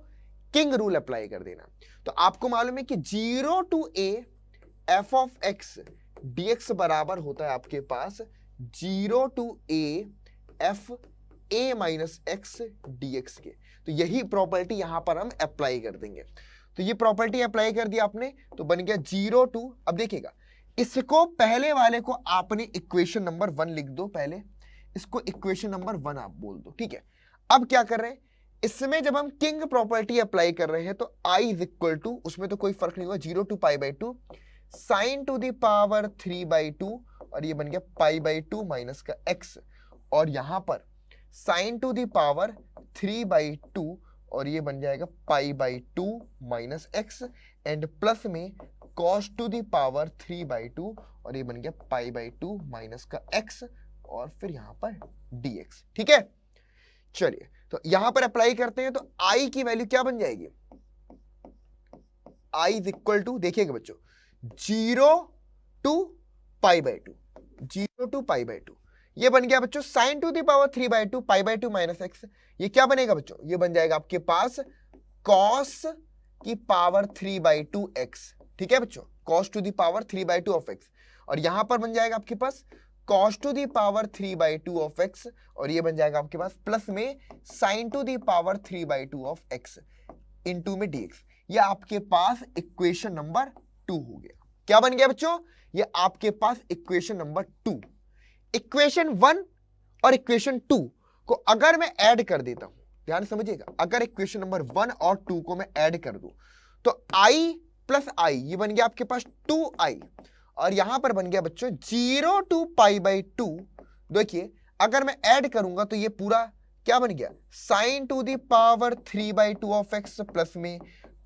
किंग रूल अप्लाई कर देना। तो आपको मालूम है कि 0 to a f of x dx बराबर होता है आपके पास 0 to a f a minus x dx के। तो यही प्रॉपर्टी यहां पर हम अप्लाई कर देंगे। तो ये प्रॉपर्टी अप्लाई कर दी आपने, तो बन गया 0 टू, अब देखिएगा इसको, पहले वाले को आपने इक्वेशन नंबर 1 लिख दो, पहले इसको इक्वेशन नंबर 1 आप बोल दो। ठीक है, अब क्या कर रहे हैं, इसमें जब हम किंग प्रॉपर्टी अप्लाई कर रहे हैं तो i इज इक्वल टू, उसमें तो कोई फर्क नहीं हुआ, 0 to π/2 sin to the power 3/2, और ये बन गया π/2 माइनस का x, और यहां पर sin टू दी पावर 3/2, और ये बन जाएगा π/2 माइनस x एंड प्लस में cos टू दी पावर 3/2, और ये बन गया π/2 माइनस का x, और फिर यहां पर dx। ठीक है, चलिए तो यहां पर अप्लाई करते हैं, तो i की वैल्यू क्या बन जाएगी? i इज इक्वल टू, देखिएगा बच्चों, 0 टू π/2, 0 टू π/2, ये बन गया बच्चों sin to the power 3/2 π/2 minus x। ये क्या बनेगा बच्चों? ये बन जाएगा आपके पास cos की पावर 3/2 x। ठीक है बच्चों, cos to the power 3/2 of x, और यहां पर बन जाएगा आपके पास cos to the power 3/2 of x, और ये बन जाएगा आपके पास प्लस में sin to the power 3/2 of x into में dx। ये आपके पास इक्वेशन नंबर 2 हो गया। क्या बन गया बच्चों? ये आपके पास इक्वेशन नंबर 2। इक्वेशन 1 और इक्वेशन 2 को अगर मैं ऐड कर देता हूं, ध्यान समझिएगा, अगर इक्वेशन नंबर 1 और 2 को मैं ऐड कर दूं तो i प्लस i, ये बन गया आपके पास 2i, और यहां पर बन गया बच्चों 0 टू π/2। देखिए अगर मैं ऐड करूंगा तो ये पूरा क्या बन गया? sin to the power 3/2 of x plus में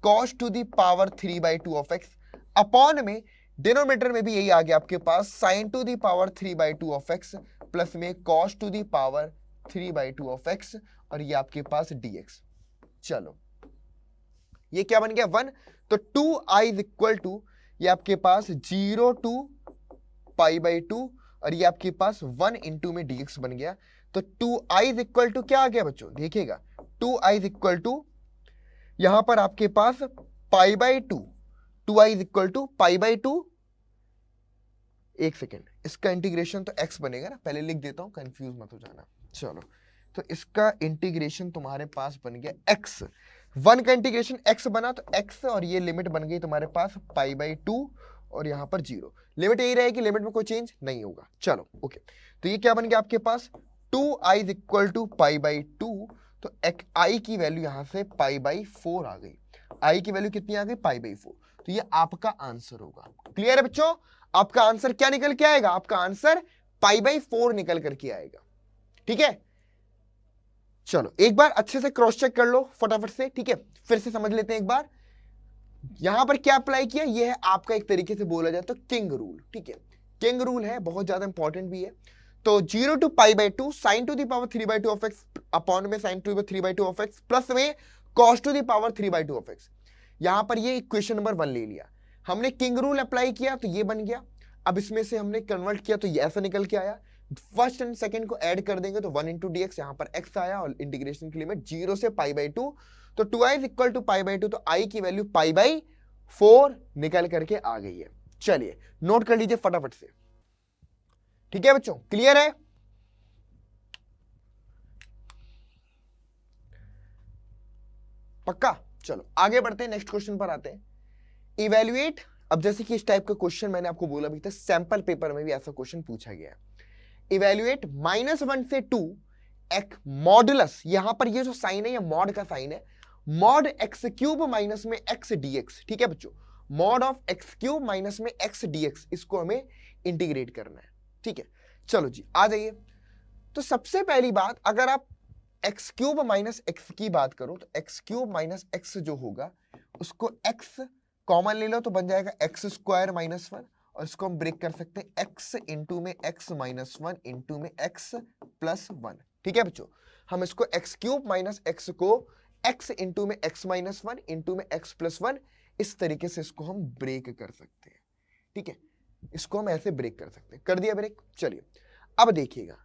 cos to the power 3/2 of x upon में डिनोमिनेटर में भी यही आ गया आपके पास sin to the power 3/2 of x plus में cos to the power 3/2 of x, और ये आपके पास dx। चलो ये क्या बन गया? 1। तो 2i इज इक्वल टू, ये आपके पास 0 टू π/2, और ये आपके पास 1 इंटू में dx बन गया। तो 2i इज इक्वल टू क्या आ गया बच्चों? देखिएगा 2i इज इक्वल टू, यहां पर आपके पास π/2, 2i इज इक्वल टू π/2, एक सेकेंड, इसका इंटीग्रेशन तो x बनेगा ना, पहले लिख देता हूं, कंफ्यूज मत हो जाना। चलो तो इसका इंटीग्रेशन तुम्हारे पास बन गया x, 1 का इंटीग्रेशन x बना तो x और ये लिमिट बन गई तुम्हारे पास π/2 और यहाँ पर 0। लिमिट यही रहेगी, लिमिट में कोई चेंज नहीं होगा। चलो ओके, तो ये क्या बन गया आपके पास 2i इज इक्वल टू π/2, तो i की वैल्यू यहाँ से π/4 आ गई। i की वैल्यू कितनी आ गई? π/4। तो ये आपका आंसर होगा। क्लियर है बच्चों? आपका आंसर क्या निकल के आएगा? आपका आंसर π/4 निकल करके आएगा। ठीक है, चलो एक बार अच्छे से क्रॉस चेक कर लो फटाफट से। ठीक है, फिर से समझ लेते हैं एक बार। यहां पर क्या अप्लाई किया? ये है आपका एक तरीके से बोला जाए तो किंग रूल। ठीक है, किंग रूल है, बहुत ज्यादा इंपॉर्टेंट भी है। तो 0 to π/2 sin to the power 3/2 of x upon में sin to the 3/2 of x plus में cos to the power 3/2 of x। यहां पर ये इक्वेशन नंबर 1 ले लिया हमने, किंग रूल अप्लाई किया तो ये बन गया। अब इसमें से हमने कन्वर्ट किया तो ये ऐसा निकल के आया। फर्स्ट एंड सेकंड को ऐड कर देंगे तो 1 इंटू dx, यहाँ पर x आया और इंटीग्रेशन की लिमिट 0 से π/2, तो 2i इज इक्वल टू π/2, तो i की वैल्यू π/4 निकल करके आ गई है। चलिए नोट कर लीजिए फटाफट से। ठीक है बच्चों, क्लियर है? पक्का? चलो आगे बढ़ते हैं, नेक्स्ट क्वेश्चन पर आते हैं। इवेल्युएट, अब जैसे कि इस टाइप का क्वेश्चन मैंने आपको बोला भी था, सैंपल पेपर में भी ऐसा क्वेश्चन पूछा गया है। इवेल्युएट -1 से 2 एक मॉडुलस, यहां पर ये जो साइन है ये मॉड का साइन है, मॉड x³ माइनस में x dx। ठीक है बच्चों, मॉड ऑफ x³ माइनस में x dx, इसको हमें इंटीग्रेट करना है। ठीक है, चलो जी आ जाइए। तो सबसे पहली बात, अगर आप x³ माइनस x की बात करो तो x³ माइनस x जो होगा उसको x कॉमन ले लो तो बन जाएगा x² माइनस 1, और इसको हम ब्रेक कर सकते हैं x इंटू में x माइनस 1 इंटू में x प्लस 1। ठीक है बच्चों, हम इसको x³ माइनस x को x इंटू में x माइनस 1 इंटू में x प्लस 1, इस तरीके से इसको हम ब्रेक कर सकते हैं। ठीक है, इसको हम ऐसे ब्रेक कर सकते हैं। कर दिया ब्रेक। चलिए अब देखिएगा,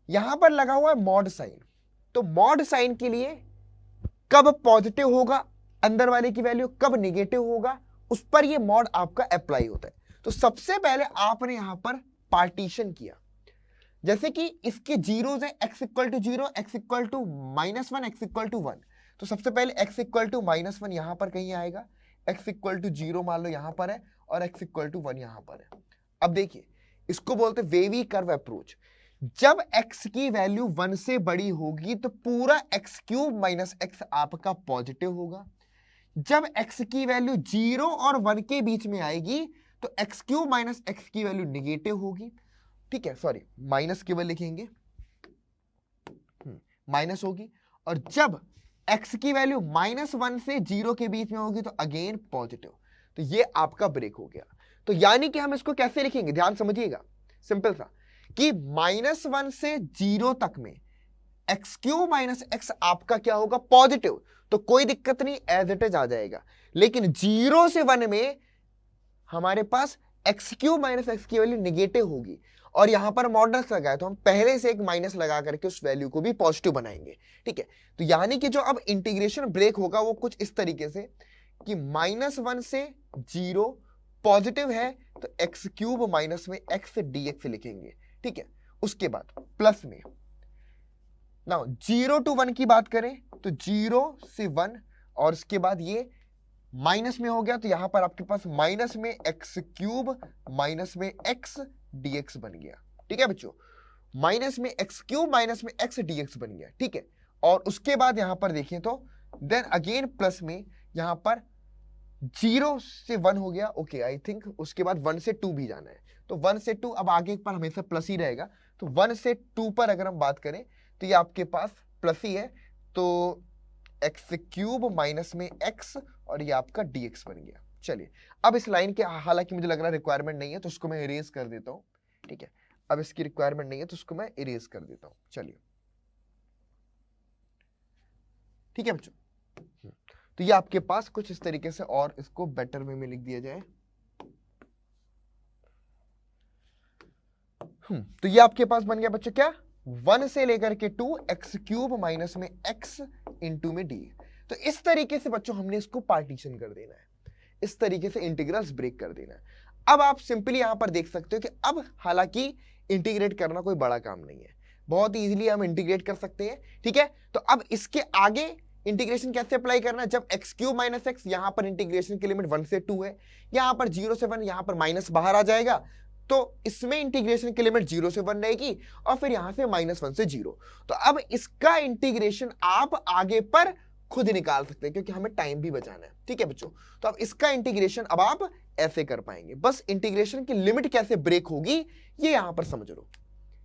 यहां पर लगा हुआ है मॉड साइन, तो मॉड साइन के लिए कब पॉजिटिव होगा अंदर वाले की वैल्यू, कब निगेटिव होगा, उस पर ये मॉड आपका अप्लाई होता है। तो सबसे पहले आपने यहां पर पार्टीशन किया, जैसे कि इसके जीरोस है, x equal to 0, x equal to -1, x equal to 1। तो सबसे पहले x इक्वल टू -1 यहां पर कहीं आएगा, x इक्वल टू 0 मान लो यहां पर है, और x इक्वल टू 1 यहां पर है। अब देखिए, इसको बोलते हैं वेवी कर्व अप्रोच। जब x की वैल्यू 1 से बड़ी होगी तो पूरा x³ माइनस x आपका पॉजिटिव होगा। जब x की वैल्यू 0 और 1 के बीच में आएगी तो x³ माइनस x की वैल्यू निगेटिव होगी। ठीक है, सॉरी माइनस केवल लिखेंगे, माइनस होगी। और जब x की वैल्यू -1 से 0 के बीच में होगी तो अगेन पॉजिटिव। तो ये आपका ब्रेक हो गया। तो यानी कि हम इसको कैसे लिखेंगे, ध्यान समझिएगा, सिंपल सा, कि -1 से 0 तक में x³ माइनस x आपका क्या होगा? पॉजिटिव। तो कोई दिक्कत नहीं, एज इट इज आ जाएगा। लेकिन 0 से 1 में हमारे पास x³ माइनस x की वैल्यू निगेटिव होगी, और यहां पर मॉडल्स लगाए तो हम पहले से एक माइनस लगा करके उस वैल्यू को भी पॉजिटिव बनाएंगे। ठीक है, तो यानी कि जो अब इंटीग्रेशन ब्रेक होगा वो कुछ इस तरीके से कि -1 से 0 पॉजिटिव है तो x³ माइनस में x dx लिखेंगे। ठीक है, उसके बाद प्लस में नाउ 0 टू 1 की बात करें तो 0 से 1, और उसके बाद ये माइनस में हो गया तो यहां पर आपके पास माइनस में x³ माइनस में x dx बन गया। ठीक है बच्चों, माइनस में x³ माइनस में x dx बन गया। ठीक है, और उसके बाद यहां पर देखें तो देन अगेन प्लस में यहां पर 0 से 1 हो गया। ओके, आई थिंक उसके बाद 1 से 2 भी जाना है, तो 1 से 2, अब आगे पर हमेशा प्लस ही रहेगा। तो 1 से 2 पर अगर हम बात करें तो ये आपके पास प्लस ही है, तो x³ माइनस में x और ये आपका dx बन गया। चलिए अब इस लाइन के, हालांकि मुझे लग रहा है रिक्वायरमेंट नहीं है तो उसको मैं इरेज कर देता हूं। ठीक है, अब इसकी रिक्वायरमेंट नहीं है तो उसको मैं इरेज कर देता हूं। चलिए ठीक है बच्चों, तो ये आपके पास कुछ इस तरीके से, और इसको बेटर वे में लिख दिया जाए। तो ये आपके पास बन गया बच्चों क्या, 1 से लेकर के 2 x³ माइनस में x इंटू में d। तो इस तरीके से बच्चों हमने इसको पार्टीशन कर देना है, इस तरीके से इंटीग्रल्स ब्रेक कर देना है। अब आप सिंपली यहां पर देख सकते हो कि अब हालांकि इंटीग्रेट करना कोई बड़ा काम नहीं है, बहुत इजीली हम इंटीग्रेट कर सकते हैं। ठीक है, तो अब इसके आगे इंटीग्रेशन कैसे अप्लाई करना है, जब एक्स क्यूब माइनस एक्स, यहां पर इंटीग्रेशन की लिमिट 1 से 2 है, यहां पर 0 से 1, यहां पर माइनस बाहर आ जाएगा, तो इसमें इंटीग्रेशन की लिमिट 0 से 1 रहेगी और फिर यहां से -1 से 0। तो अब इसका इंटीग्रेशन आप आगे पर खुद निकाल सकते हैं क्योंकि हमें टाइम भी बचाना है, ठीक है बच्चों। तो अब इसका इंटीग्रेशन अब आप ऐसे कर पाएंगे, बस इंटीग्रेशन की लिमिट कैसे ब्रेक होगी ये यहां पर समझ लो,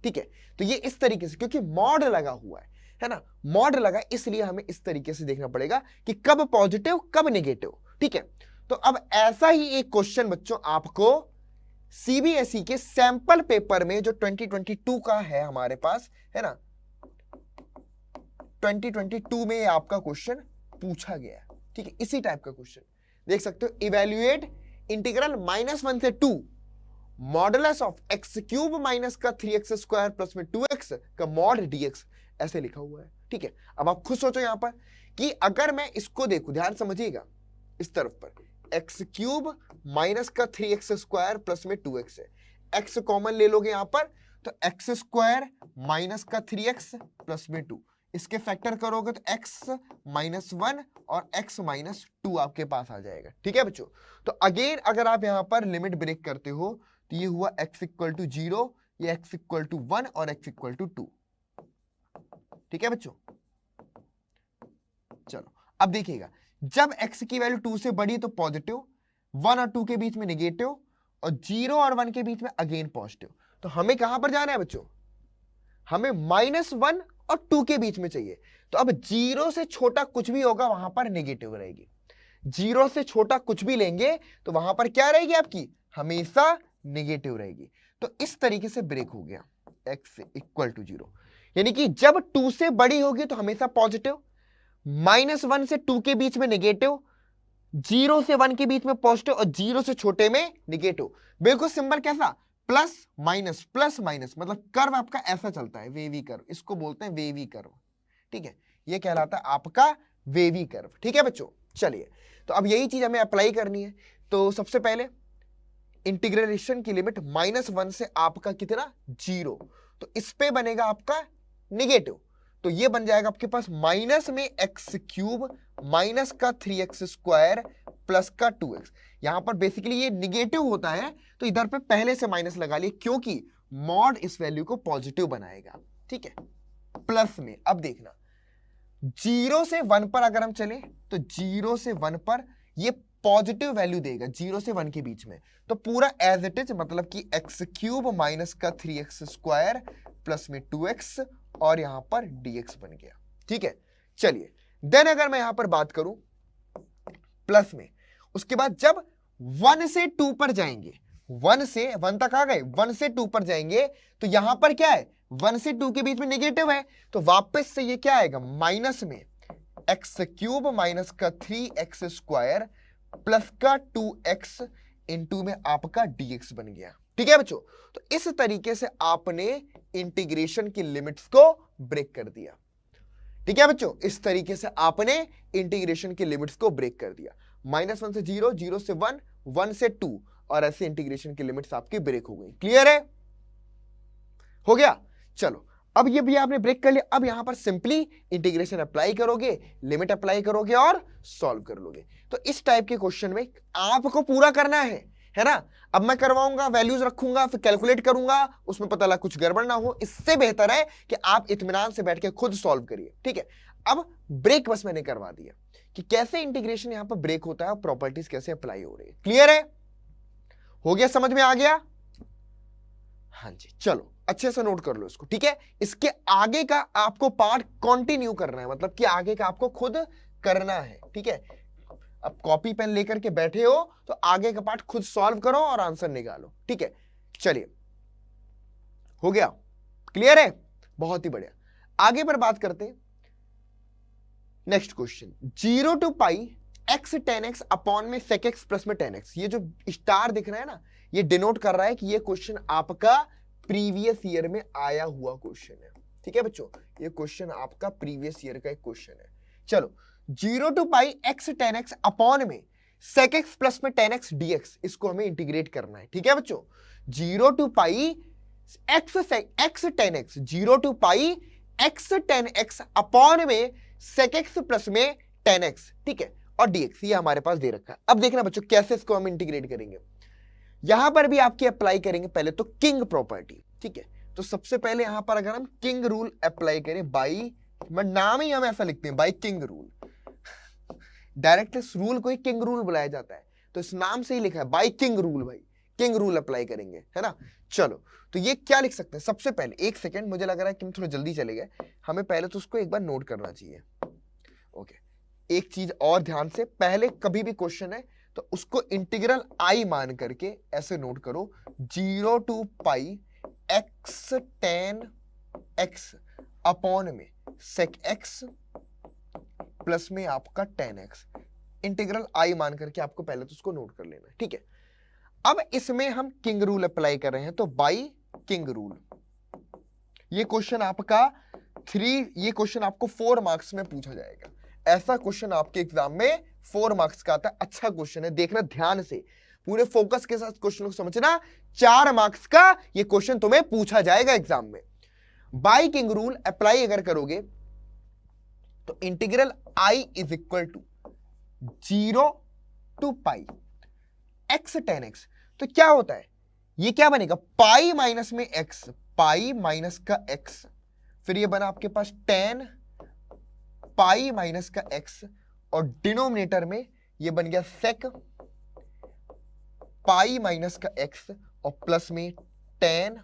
ठीक है। तो ये इस तरीके से, क्योंकि मॉड लगा हुआ है ना, मॉड लगा, इसलिए हमें इस तरीके से देखना पड़ेगा कि कब पॉजिटिव कब नेगेटिव, ठीक है। तो अब ऐसा ही एक क्वेश्चन बच्चों आपको सीबीएसई के सैंपल पेपर में जो 2022 का है हमारे पास, है ना, 2022 में आपका क्वेश्चन पूछा गया है, ठीक है। इसी टाइप का क्वेश्चन देख सकते हो, इवेल्युएट इंटीग्रल -1 से 2 modulus of x cube minus का 3x स्क्वायर प्लस में 2x का मॉड dx, ऐसे लिखा हुआ है, ठीक है। अब आप खुद सोचो यहां पर कि अगर मैं इसको देखूं, ध्यान समझिएगा, इस तरफ पर एक्स क्यूब माइनस का 3x स्क्वायर प्लस में 2x है, x कॉमन ले लोगे यहां पर, तो x स्क्वायर माइनस का 3x प्लस में 2, इसके फैक्टर करोगे तो x -1 और x -2 आपके पास आ जाएगा, ठीक है बच्चों। तो अगेन अगर आप यहां पर लिमिट ब्रेक करते हो तो ये हुआ x = 0, ये x = 1 और x = 2, ठीक है बच्चों। चलो अब देखिएगा, जब x की वैल्यू 2 से बड़ी तो पॉजिटिव, 1 और 2 के बीच में नेगेटिव और 0 और 1 के बीच में अगेन पॉजिटिव। तो हमें कहां पर जाना है बच्चों, हमें -1 और 2 के बीच में चाहिए। तो अब 0 से छोटा कुछ भी होगा वहां पर नेगेटिव रहेगी, 0 से छोटा कुछ भी लेंगे तो वहां पर क्या रहेगी आपकी, हमेशा नेगेटिव रहेगी। तो इस तरीके से ब्रेक हो गया x = 0, यानी कि जब 2 से बड़ी होगी तो हमेशा पॉजिटिव, -1 से 2 के बीच में नेगेटिव, 0 से 1 के बीच में पॉजिटिव और 0 से छोटे में नेगेटिव। बिल्कुल सिंबल कैसा, प्लस माइनस, मतलब कर्व आपका ऐसा चलता है, वेवी कर्व, इसको बोलते हैं वेवी कर्व, ठीक है। ये कहलाता है आपका वेवी कर्व, ठीक है बच्चों। चलिए, तो अब यही चीज हमें अप्लाई करनी है। तो सबसे पहले इंटीग्रेशन की लिमिट -1 से आपका कितना, 0, तो इस पे बनेगा आपका नेगेटिव, तो ये बन जाएगा आपके पास माइनस में एक्स क्यूब माइनस का 3x स्क्वायर प्लस का 2x। यहां पर बेसिकली ये निगेटिव होता है तो इधर पे पहले से माइनस लगा लिए क्योंकि मॉड इस वैल्यू को पॉजिटिव बनाएगा, ठीक है। प्लस में अब देखना 0 से 1 पर अगर हम चले तो 0 से 1 पर ये पॉजिटिव वैल्यू देगा, 0 से 1 के बीच में, तो पूरा एज इट इज, मतलब कि एक्स क्यूब माइनस का 3x स्क्वायर प्लस में 2x और यहां पर dx बन गया, ठीक है। चलिए देन अगर मैं यहां पर बात करूं प्लस में, उसके बाद जब 1 से 2 पर जाएंगे, 1 से 1 तक आ गए, 1 से 2 पर जाएंगे तो यहां पर क्या है, 1 से 2 के बीच में नेगेटिव है, तो वापस से ये क्या आएगा, माइनस में एक्स क्यूब माइनस का 3x स्क्वायर प्लस का 2x इंटू में आपका dx बन गया, ठीक है बच्चों। तो इस तरीके से आपने इंटीग्रेशन की लिमिट्स को ब्रेक कर दिया, ठीक है बच्चों। इस तरीके से आपने इंटीग्रेशन की लिमिट्स को ब्रेक कर दिया, -1 से 0, 0 से 1, 1 से 2, और ऐसे इंटीग्रेशन की लिमिट्स आपकी ब्रेक हो गई। क्लियर है, हो गया। चलो अब ये भी आपने ब्रेक कर लिया, अब यहां पर सिंपली इंटीग्रेशन अप्लाई करोगे, लिमिट अप्लाई करोगे और सॉल्व कर लोगे। तो इस टाइप के क्वेश्चन में आपको पूरा करना है ना। अब मैं करवाऊंगा, वैल्यूज रखूंगा, फिर कैलकुलेट करूंगा, उसमें पता लगा कुछ गड़बड़ ना हो, इससे बेहतर है कि आप इत्मीनान से बैठ के खुद सॉल्व करिए, ठीक है। अब ब्रेक बस मैंने करवा दिया कि कैसे इंटीग्रेशन यहां पर ब्रेक होता है और प्रॉपर्टीज कैसे अप्लाई हो रही है। क्लियर है, हो गया, समझ में आ गया, हाँ जी। चलो अच्छे से नोट कर लो इसको, ठीक है। इसके आगे का आपको पार्ट कंटिन्यू करना है, मतलब कि आगे का आपको खुद करना है, ठीक है। अब कॉपी पेन लेकर के बैठे हो तो आगे का पार्ट खुद सॉल्व करो और आंसर निकालो, ठीक है। चलिए हो गया, क्लियर है, बहुत ही बढ़िया। आगे पर बात करते हैं next question, 0 to pi x tan x upon में sec x प्लस में tan x। ये जो स्टार दिख रहा है ना, ये डिनोट कर रहा है कि ये क्वेश्चन आपका प्रीवियस ईयर में आया हुआ क्वेश्चन है, ठीक है बच्चों। ये क्वेश्चन आपका प्रीवियस ईयर का एक क्वेश्चन है। चलो 0 to pi x tan x upon में sec x प्लस में tan x dx, इसको हमें इंटीग्रेट करना है, ठीक है बच्चों। 0 to pi x tan x, 0 to pi x tan x upon में sec x प्लस में tan x, ठीक है, और dx ये हमारे पास दे रखा है। अब देखना बच्चों कैसे इसको हम इंटीग्रेट करेंगे। यहां पर भी आपकी अप्लाई करेंगे पहले तो किंग प्रॉपर्टी, ठीक है। तो सबसे पहले यहां पर अगर हम किंग रूल अप्लाई करें, बाई, नाम ही हम ऐसा लिखते हैं बाई किंग रूल, डायरेक्ट इस रूल को ही किंग रूल बुलाया जाता है, तो इस नाम से ही लिखा है बाई किंग रूल, भाई किंग रूल अप्लाई करेंगे, है ना। चलो तो ये क्या लिख सकते हैं, सबसे पहले एक सेकेंड, मुझे लग रहा है कि हम थोड़ा जल्दी चले गए, हमें पहले तो उसको एक बार नोट करना चाहिए। ओके, एक चीज और ध्यान से, पहले कभी भी क्वेश्चन है तो उसको इंटीग्रल आई मान करके ऐसे नोट करो, 0 to pi x tan x upon में सेक एक्स प्लस में आपका टेन एक्स, इंटीग्रल आई मान करके आपको पहले तो उसको नोट कर लेना है, ठीक है। अब इसमें हम किंग रूल अप्लाई कर रहे हैं, तो बाई किंग रूल, ये क्वेश्चन आपका ये क्वेश्चन आपको 4 मार्क्स में पूछा जाएगा। ऐसा क्वेश्चन आपके एग्जाम में 4 मार्क्स का आता है, अच्छा क्वेश्चन है, देखना ध्यान से, पूरे फोकस के साथ क्वेश्चन को समझना, 4 मार्क्स का ये क्वेश्चन तुम्हें पूछा जाएगा एग्जाम में। बाई किंग रूल अप्लाई अगर करोगे तो integral i is equal to 0 to pi x tan x, तो क्या होता है, ये क्या बनेगा, पाई माइनस में एक्स, पाई माइनस का एक्स, फिर ये बना आपके पास टेन पाई माइनस का एक्स, और डिनोमिनेटर में ये बन गया सेक पाई माइनस का एक्स, और प्लस में टेन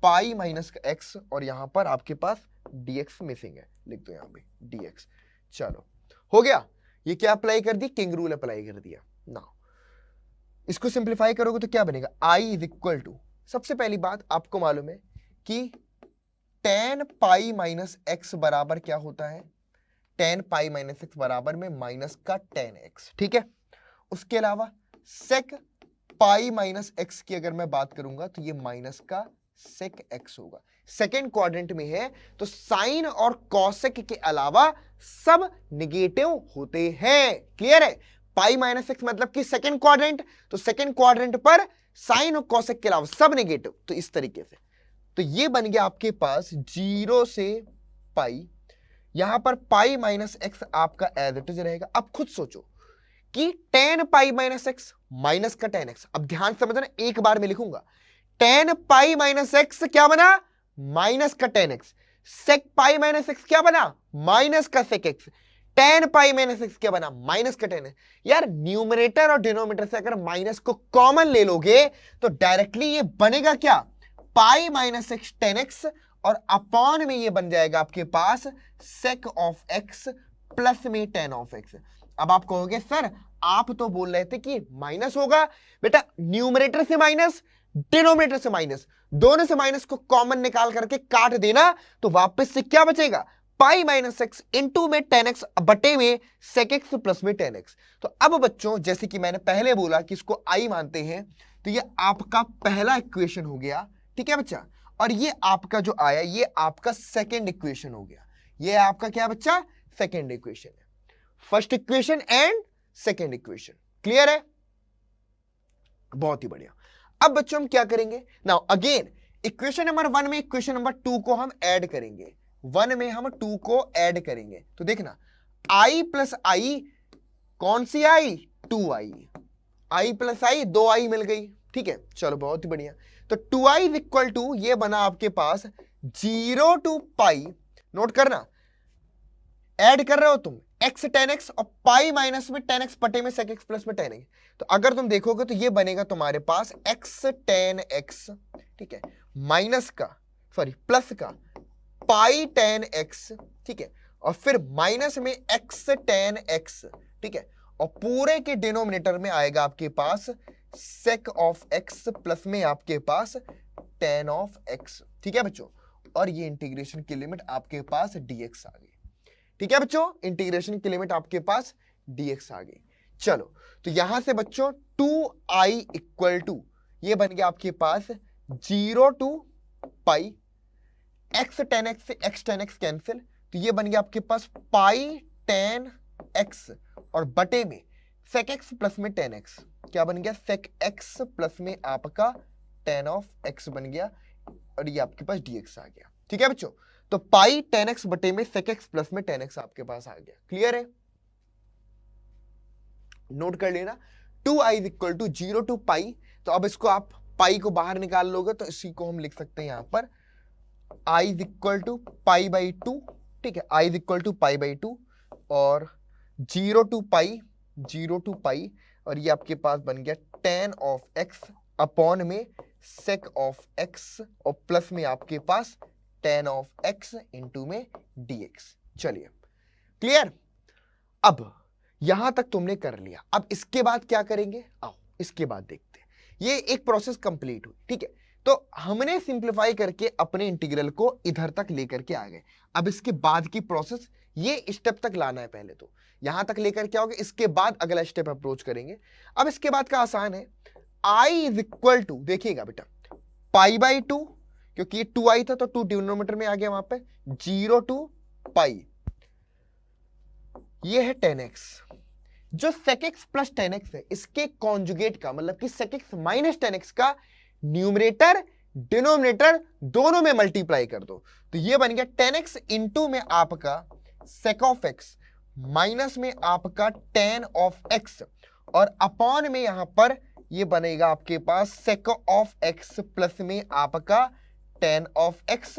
पाई माइनस का एक्स, और यहां पर आपके पास dx मिसिंग है, लिख दो यहां पे dx। चलो हो गया, ये क्या अप्लाई कर दी, किंग रूल अप्लाई कर दिया। नाउ इसको सिंप्लीफाई करोगे तो क्या बनेगा, i इज इक्वल टू, सबसे पहली बात आपको मालूम है कि टेन पाई माइनस एक्स बराबर क्या होता है, टेन पाई माइनस एक्स बराबर में माइनस का टेन एक्स, ठीक है। उसके अलावा सेक पाई माइनस एक्स की अगर मैं बात करूंगा तो ये माइनस का सेक एक्स होगा, सेकेंड क्वाड्रेंट में है तो साइन और कॉसेक के अलावा सब निगेटिव होते हैं, क्लियर है। पाई माइनस एक्स मतलब कि सेकेंड क्वाड्रेंट, तो सेकेंड क्वाड्रेंट पर साइन और कॉसेक के अलावा सब नेगेटिव, तो इस तरीके से, तो ये बन गया आपके पास 0 से पाई, यहां पर पाई माइनस एक्स आपका एज इट इज रहेगा। अब खुद सोचो कि ten pi minus x minus का टेन एक्स, अब ध्यान से समझना, एक बार में लिखूंगा, टेन पाई माइनस एक्स क्या बना, माइनस का tan x, sec pi minus x क्या बना, माइनस का sec x, tan pi minus x क्या बना, माइनस का टेन। यार न्यूमरेटर और डिनोमिनेटर से अगर माइनस को कॉमन ले लोगे तो डायरेक्टली ये बनेगा क्या, पाई माइनस एक्स टेन एक्स, और अपॉन में ये बन जाएगा आपके पास सेक ऑफ एक्स प्लस में टेन ऑफ एक्स। अब आप कहोगे सर आप तो बोल रहे थे कि माइनस होगा, बेटा न्यूमरेटर से माइनस डिनोमिनेटर से माइनस, दोनों से माइनस को कॉमन निकाल करके काट देना, तो वापस से क्या बचेगा, पाई माइनस एक्स इंटू में टेन एक्स बटे में सेक एक्स प्लस में टेन एक्स। तो अब बच्चों जैसे कि मैंने पहले बोला कि इसको आई मानते हैं, तो ये आपका पहला इक्वेशन हो गया, ठीक है बच्चा, और ये आपका जो आया ये आपका सेकेंड इक्वेशन हो गया, ये आपका क्या बच्चा, सेकेंड इक्वेशन है, first equation and second equation, clear है, बहुत ही बढ़िया। अब बच्चों हम क्या करेंगे, नाउ अगेन इक्वेशन नंबर 1 में इक्वेशन नंबर 2 को हम ऐड करेंगे, 1 में हम 2 को ऐड करेंगे, तो देखना i प्लस आई, कौन सी आई, 2i, i plus I 2i मिल गई, ठीक है, चलो बहुत ही बढ़िया। तो 2i इज इक्वल टू ये बना आपके पास 0 टू पाई, नोट करना, ऐड कर रहे हो तुम x टेन एक्स और पाई माइनस में टेन एक्स बटे में सेक एक्स प्लस में टेन एक्स, तो अगर तुम देखोगे तो ये बनेगा तुम्हारे पास x टेन एक्स, ठीक है, माइनस का सॉरी प्लस का पाई टेन एक्स, ठीक है, और फिर माइनस में x टेन एक्स, ठीक है, और पूरे के डिनोमिनेटर में आएगा आपके पास सेक ऑफ एक्स प्लस में आपके पास टेन ऑफ एक्स, ठीक है बच्चों, और ये इंटीग्रेशन की लिमिट आपके पास dx आ गई, ठीक है बच्चों, इंटीग्रेशन की लिमिट आपके पास dx आ गई। चलो तो यहां से बच्चों 2i इक्वल टू ये बन गया आपके पास 0 to pi, x tan x से x टेन एक्स कैंसिल, तो ये बन गया आपके पास पाई टेन एक्स और बटे में सेक एक्स प्लस में टेन एक्स, क्या बन गया, सेक एक्स प्लस में आपका टेन ऑफ एक्स बन गया, और ये आपके पास dx आ गया, ठीक है बच्चों। तो पाई टेन एक्स बटे में सेक एक्स प्लस में टेन एक्स आपके पास आ गया। क्लियर है? नोट कर लेना 2i is equal to 0 to pi. तो अब इसको आप पाई को बाहर निकाल लोगे तो इसी को हम लिख सकते हैं यहां पर i is equal to pi by 2। ठीक है, i is equal to pi by 2 और 0 टू पाई और ये आपके पास बन गया tan ऑफ x अपॉन में sec ऑफ x और प्लस में आपके पास tan ऑफ x इंटू में dx। चलिए क्लियर? अब यहां तक तुमने कर लिया, अब इसके बाद क्या करेंगे? आओ इसके बाद देखते हैं। ये एक प्रोसेस कंप्लीट हुई। ठीक है, तो हमने सिंप्लीफाई करके अपने इंटीग्रल को इधर तक लेकर के आ गए। अब इसके बाद की प्रोसेस ये स्टेप तक लाना है। पहले तो यहां तक लेकर के आओगे, इसके बाद अगला स्टेप अप्रोच करेंगे। अब इसके बाद का आसान है, i इज इक्वल टू, देखिएगा बेटा, पाई बाई 2, क्योंकि ये 2i था तो 2 डिनोमिनेटर में आ गया वहां पे, 0 टू पाई, ये है 10x। जो sec x प्लस 10x है, इसके कॉन्जुगेट का मतलब कि sec x माइनस 10x का न्यूमरेटर डिनोमिनेटर दोनों में मल्टीप्लाई कर दो, तो ये बन गया 10x इंटू में आपका sec ऑफ x माइनस में आपका tan ऑफ x और अपॉन में यहां पर ये बनेगा आपके पास sec ऑफ x प्लस में आपका tan ऑफ x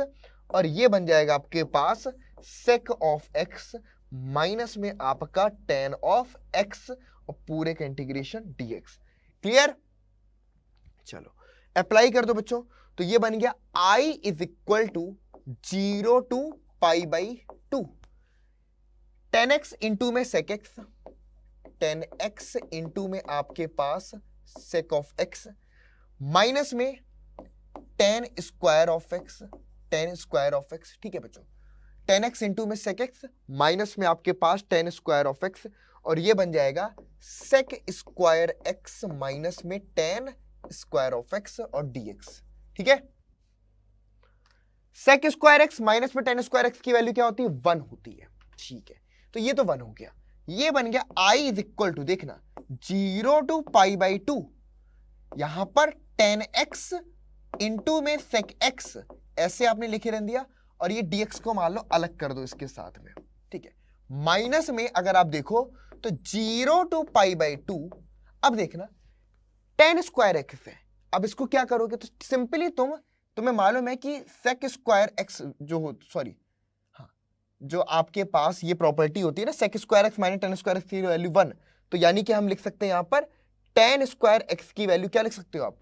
और ये बन जाएगा आपके पास sec ऑफ x माइनस में आपका tan ऑफ x और पूरे का इंटीग्रेशन dx। क्लियर? चलो अप्लाई कर दो बच्चों, तो ये बन गया i is equal to 0 to pi by 2, 10x into में sec x, 10x इंटू में आपके पास sec ऑफ x माइनस में tan square of x, tan square of x। ठीक है बच्चों, 10x इंटू में sec x माइनस में आपके पास tan स्क्वायर ऑफ x और ये बन जाएगा sec स्क्वायर x माइनस में tan स्क्वायर ऑफ x और dx। ठीक है, sec स्क्वायर x माइनस में tan स्क्वायर x की वैल्यू क्या होती है? 1 होती है। ठीक है, तो ये तो 1 हो गया। ये बन गया i इज इक्वल टू, देखना, 0 टू पाई बाई 2, यहां पर 10x इंटू में sec x ऐसे आपने लिखे रहने दिया और ये dx को मान लो अलग कर दो इसके साथ में। ठीक है, माइनस में अगर आप देखो तो 0 टू पाई बाई 2, अब देखना tan स्क्वायर एक्स है। अब इसको क्या करोगे? तो सिंपली तुम्हें मालूम है कि sec स्क्वायर एक्स जो हो, सॉरी हाँ, जो आपके पास ये प्रॉपर्टी होती है ना, sec square x minus tan square x की वैल्यू 1, तो यानी कि हम लिख सकते हैं यहां पर tan स्क्वायर एक्स की वैल्यू क्या लिख सकते हो आप?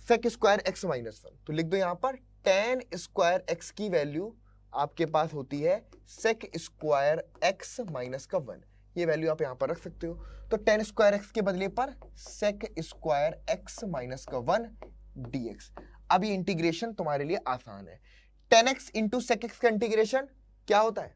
sec square x minus 1। तो लिख दो यहां पर tan स्क्वायर एक्स की वैल्यू आपके पास होती है sec स्क्वायर एक्स माइनस का 1। ये वैल्यू आप यहां पर रख सकते हो। तो tan स्क्वायर एक्स के बदले पर sec स्क्वायर एक्स माइनस का 1 dx। अब ये इंटीग्रेशन तुम्हारे लिए आसान है। 10x इंटू sec x का इंटीग्रेशन क्या होता है?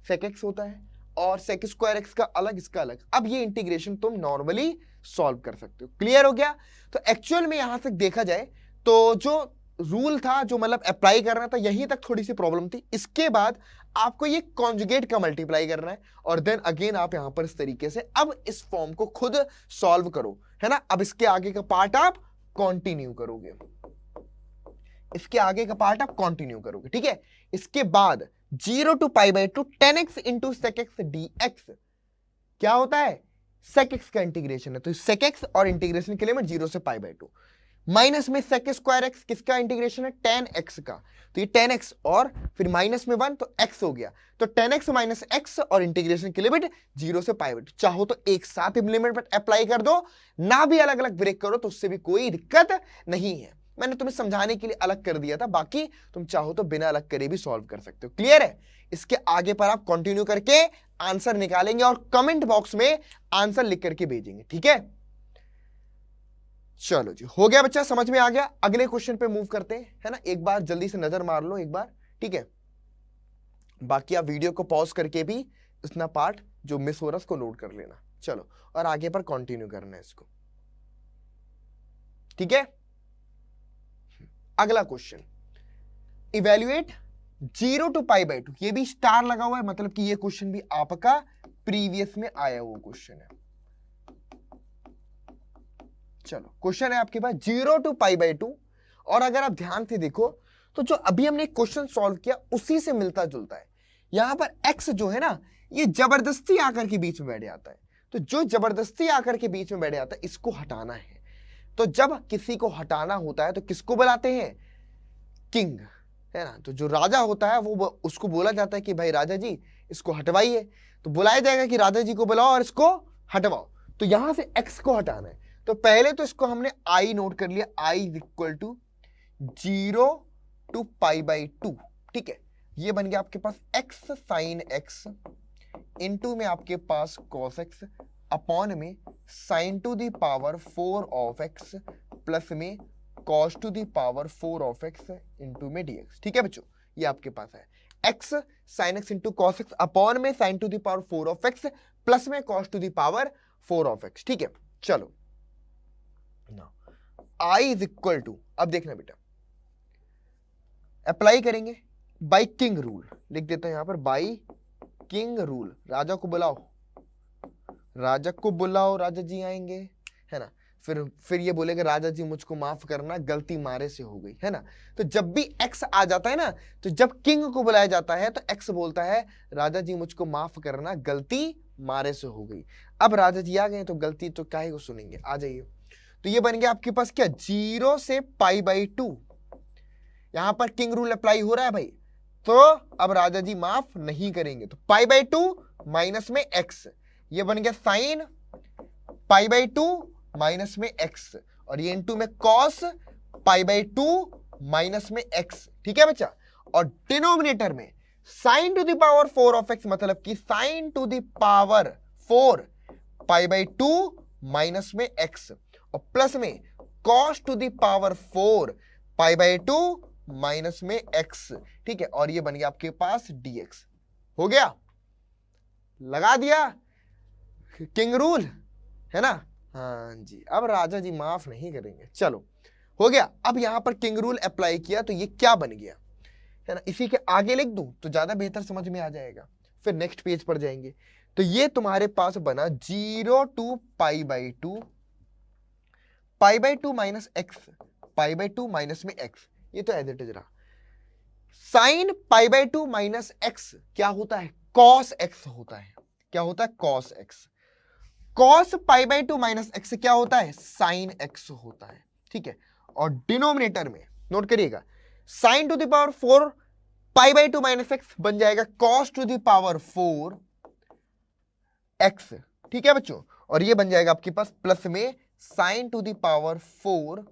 sec x होता है और sec स्क्वायर एक्स का अलग, इसका अलग। अब ये इंटीग्रेशन तुम नॉर्मली सॉल्व कर सकते हो। क्लियर हो गया? तो एक्चुअल में यहां से देखा जाए तो जो रूल था, जो मतलब अप्लाई करना था, यहीं तक थोड़ी सी प्रॉब्लम थी। इसके बाद आपको ये कॉन्जुगेट का मल्टीप्लाई करना है और देन अगेन आप यहां पर इस तरीके से अब इस फॉर्म को खुद सॉल्व करो, है ना। अब इसके आगे का पार्ट आप कंटिन्यू करोगे, इसके आगे का पार्ट आप कंटिन्यू करोगे। ठीक है, इसके बाद 0 to pi by 2 10x into sec x dx क्या होता है? sec x का इंटीग्रेशन है, तो sec x और इंटीग्रेशन की लिमिट 0 से पाई बाई 2 माइनस में sec स्क्वायर x किसका इंटीग्रेशन है? tan x का, तो ये tan x और फिर माइनस में 1 तो x हो गया, तो tan x माइनस x और इंटीग्रेशन की लिमिट 0 से पाई बाई 2। चाहो तो एक साथ लिमिट पर अप्लाई कर दो, ना भी अलग अलग ब्रेक करो तो उससे भी कोई दिक्कत नहीं है। मैंने तुम्हें समझाने के लिए अलग कर दिया था, बाकी तुम चाहो तो बिना अलग करे भी सॉल्व कर सकते हो। क्लियर है? इसके आगे पर आप कंटिन्यू करके आंसर निकालेंगे और कमेंट बॉक्स में आंसर लिख करके भेजेंगे। ठीक है, चलो जी, हो गया बच्चा, समझ में आ गया। अगले क्वेश्चन पे मूव करते हैं, है ना। एक बार जल्दी से नजर मार लो एक बार, ठीक है। बाकी आप वीडियो को पॉज करके भी इतना पार्ट जो मिस हो रहा है उसको नोट कर लेना। चलो, और आगे पर कंटिन्यू करना है इसको। ठीक है, अगला question, evaluate 0 to pi by 2, ये भी स्टार लगा हुआ है, मतलब कि ये क्वेश्चन भी आपका प्रीवियस में आया हुआ क्वेश्चन है। चलो, क्वेश्चन है आपके पास 0 टू पाई बाई 2, और अगर आप ध्यान से देखो तो जो अभी हमने क्वेश्चन सॉल्व किया उसी से मिलता जुलता है। यहां पर x जो है ना, ये जबरदस्ती आकर के बीच में बैठ जाता है। तो जो जबरदस्ती आकर के बीच में बैठ जाता है, इसको हटाना है। तो जब किसी को हटाना होता है तो किसको बुलाते हैं? किंग, है ना। तो जो राजा होता है वो उसको बोला जाता है कि भाई राजा जी इसको हटवाइए। तो बुलाया जाएगा कि राजा जी को बुलाओ और इसको हटवाओ। तो यहां से x को हटाना है। तो पहले तो इसको हमने i नोट कर लिया, i is equal to 0 to π/2। ठीक है, ये बन गया आपके पास x साइन x इनटू में आपके पास cos x अपॉन में sine to the power 4 of x plus में cos to the power 4 of x into में dx। ठीक है बच्चों, ये आपके पास है x sine x into cos x upon में sine to the power 4 of x plus में cos to the power 4 of x। ठीक है, चलो now i is equal to, अब देखना बेटा अप्लाई करेंगे बाई किंग रूल, लिख देता हूं यहां पर बाई किंग रूल। राजा को बुलाओ, राजा को बुलाओ, राजा जी आएंगे, है ना। फिर ये बोलेगा राजा जी मुझको माफ करना, गलती मारे से हो गई, है ना। तो जब भी x आ जाता है ना, तो जब किंग को बुलाया जाता है तो x बोलता है राजा जी मुझको माफ करना, गलती मारे से हो गई। अब राजा जी आ गए तो गलती तो काहे को सुनेंगे, आ जाइए। तो ये बन गया आपके पास क्या, 0 से π/2। यहां पर किंग रूल अप्लाई हो रहा है भाई, तो अब राजा जी माफ नहीं करेंगे। तो π/2 माइनस में x, ये बन गया साइन π/2 माइनस में x, और ये इनटू में cos π/2 माइनस में x। ठीक है बच्चा, और डिनोमिनेटर में sine to the power 4 of x, मतलब कि sine to the power 4 π/2 minus में x, और प्लस में cos to the power 4 π/2 minus में x। ठीक है, और ये बन गया आपके पास dx। हो गया, लगा दिया किंग रूल, है ना। हाँ जी, अब राजा जी माफ नहीं करेंगे। चलो हो गया। अब यहां पर किंग रूल अप्लाई किया तो ये क्या बन गया, है ना। इसी के आगे लिख दूं तो ज्यादा बेहतर समझ में आ जाएगा, फिर नेक्स्ट पेज पर जाएंगे। तो ये तुम्हारे पास बना 0 to π/2, π/2 माइनस x, π/2 माइनस में x, ये तो एज इट इज रहा। साइन π/2 माइनस x क्या होता है, cos x होता है। क्या होता है, cos x। cos π/2 minus x क्या होता है, साइन x होता है। ठीक है, और डिनोमिनेटर में नोट करिएगा sine to the power 4 π/2 minus x बन जाएगा cos to the power 4 x। ठीक है बच्चों, और ये बन जाएगा आपके पास प्लस में sine to the power 4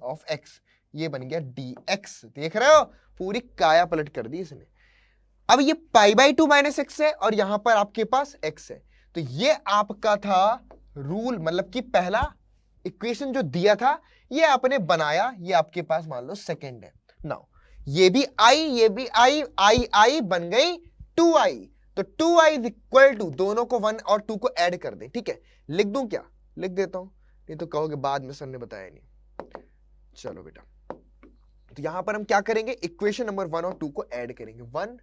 of x, ये बन गया dx। देख रहे हो, पूरी काया पलट कर दी इसने। अब ये π/2 माइनस x है और यहां पर आपके पास x है। तो ये आपका था रूल, मतलब कि पहला इक्वेशन जो दिया था ये आपने बनाया, ये आपके पास मान लो सेकंड है। नाउ ये भी i, ये भी i बन गई 2i। तो 2i इज इक्वल टू, दोनों को 1 और 2 को ऐड कर दे। ठीक है, लिख दूं क्या, लिख देता हूं, नहीं तो कहोगे बाद में सर ने बताया नहीं। चलो बेटा, तो यहां पर हम क्या करेंगे, इक्वेशन नंबर 1 और 2 को ऐड करेंगे, 1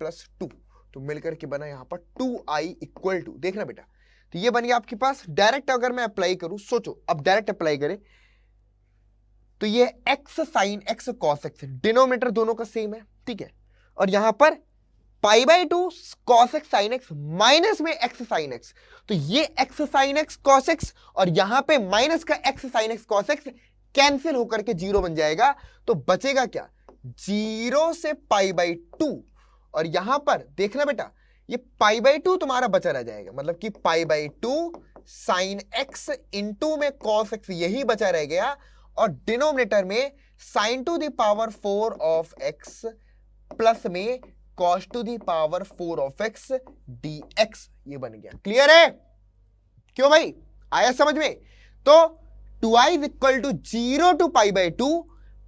+ 2, तो मिलकर के बना यहां पर 2i इक्वल टू, देखना बेटा। तो ये बन गया आपके पास। डायरेक्ट अगर मैं अप्लाई करूं, सोचो अब डायरेक्ट अप्लाई करें तो ये x sine x cos x, denominator दोनों का सेम है। ठीक है, और यहां पर π/2 cos x sin x minus में x sin x, तो ये x sin x cos x और यहां पे माइनस का x sin x cos x cancel होकर के 0 बन जाएगा। तो बचेगा क्या, 0 से π/2, और यहां पर देखना बेटा ये π/2 तुम्हारा बचा रह जाएगा, मतलब कि π/2 साइन x इंटू में cos x यही बचा रह गया, और डिनोमिनेटर में sine to the power 4 of x plus में cos to the power 4 of x dx, ये बन गया। क्लियर है, क्यों भाई, आया समझ में। तो 2i is equal to 0 to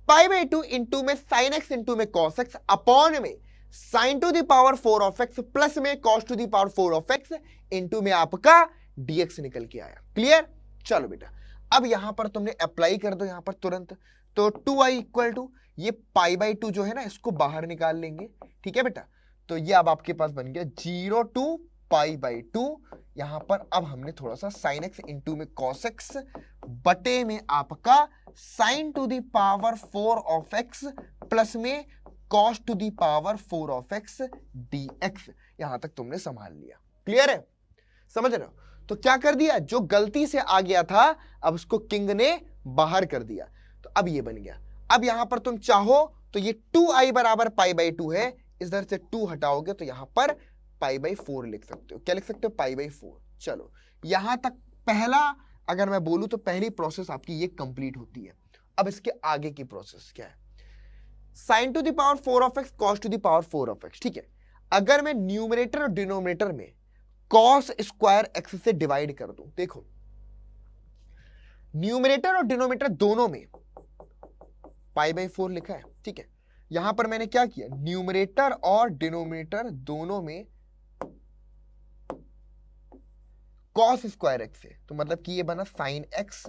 π/2 into में साइन x इंटू में cos x अपॉन में sine to the power 4 of x plus में cos to the power 4 of x into में आपका dx निकल के आया। क्लियर, चलो बेटा अब यहां पर तुमने अप्लाई कर दो यहां पर तुरंत। तो 2i इक्वल टू ये π/2 जो है ना इसको बाहर निकाल लेंगे। ठीक है बेटा, तो ये अब आपके पास बन गया 0 to π/2। यहां पर अब हमने थोड़ा सा sin x इंटू में cos x बटे में आपका sine to the power 4 of x plus में cos to the power 4 of x dx। यहां तक तुमने संभाल लिया। क्लियर है? समझ रहे हो? तो क्या कर दिया, जो गलती से आ गया था अब उसको किंग ने बाहर कर दिया। तो अब ये बन गया। अब यहां पर तुम चाहो तो ये 2i बराबर पाई बाई 2 है, इधर से 2 हटाओगे तो यहां पर पाई बाई 4 लिख सकते हो। क्या लिख सकते हो? पाई बाई 4। चलो यहां तक पहला, अगर मैं बोलूं तो पहली प्रोसेस आपकी ये कंप्लीट होती है। अब इसके आगे की प्रोसेस क्या है? Sign to the power 4 of x cos to the power 4 of x. ठीक है, अगर मैं न्यूमरेटर और डिनोमिनेटर में कॉस स्क्वायर एक्स से डिवाइड कर दूं, देखो न्यूमरेटर और डिनोमिनेटर दोनों में पाई बाई 4 लिखा है। ठीक है, यहां पर मैंने क्या किया, न्यूमरेटर और डिनोमिनेटर दोनों में कॉस स्क्वायर एक्स है, तो मतलब कि ये बना साइन एक्स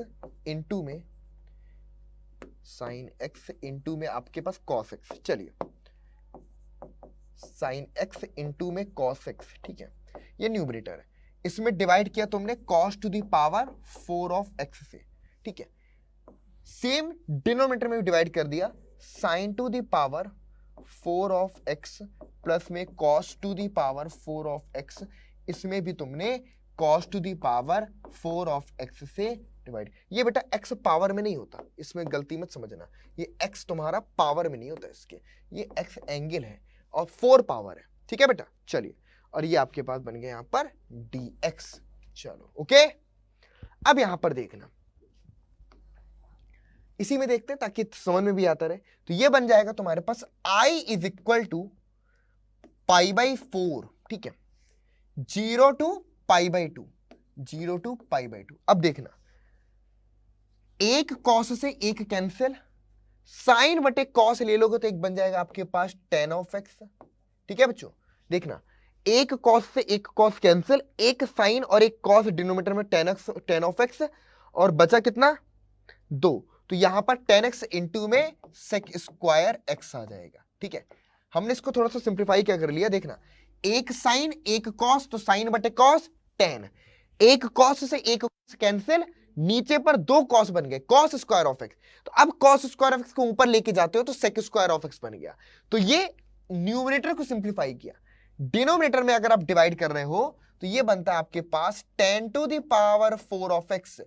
इंटू में आपके पास कॉस एक्स। चलिए साइन एक्स इंटू में कॉस एक्स। ठीक है, ये न्यूमरेटर है, इसमें डिवाइड किया तुमने cos to the power 4 of x से। ठीक है, सेम डिनोमिनेटर में भी डिवाइड कर दिया sine to the power 4 of x plus में cos to the power 4 of x, इसमें भी तुमने cos to the power 4 of x से डिवाइड। ये बेटा एक्स पावर में नहीं होता, इसमें गलती मत समझना, ये एक्स तुम्हारा पावर में नहीं होता, इसके ये एक्स एंगल है और 4 पावर है। ठीक है बेटा, चलिए, और ये आपके पास बन गया यहां पर dx। चलो ओके, अब यहां पर देखना, इसी में देखते हैं ताकि समझ में भी आता रहे। तो ये बन जाएगा तुम्हारे पास i is equal to pi by 4। ठीक है, 0 to pi by 2, 0 to pi by 2। अब देखना, एक कॉस से एक कैंसिल, साइन बटे कॉस ले लोगे तो एक बन जाएगा आपके पास टेन ऑफ एक्स। ठीक है बच्चों, देखना एक कॉस से एक कॉस कैंसिल, एक साइन और एक कॉस डिनोमिनेटर में टेन ऑफ एक्स, और बचा कितना 2। तो यहां पर 10x इंटू में सेक स्क्वायर x आ जाएगा। ठीक है, हमने इसको थोड़ा सा सिंप्लीफाई क्या कर लिया, देखना एक साइन एक कॉस, तो साइन बटे कॉस 10, एक कॉस से एक कैंसिल, नीचे पर 2 कॉस बन गए, कॉस स्क्वायर ऑफ एक्स। तो अब कॉस स्क्वायर ऑफ एक्स को ऊपर लेके जाते हो तो सेक स्क्वायर ऑफ एक्स बन गया। तो ये न्यूमरेटर को सिंप्लीफाई किया। डिनोमिनेटर में अगर आप डिवाइड कर रहे हो तो ये बनता है आपके पास 10 to the power 4 of x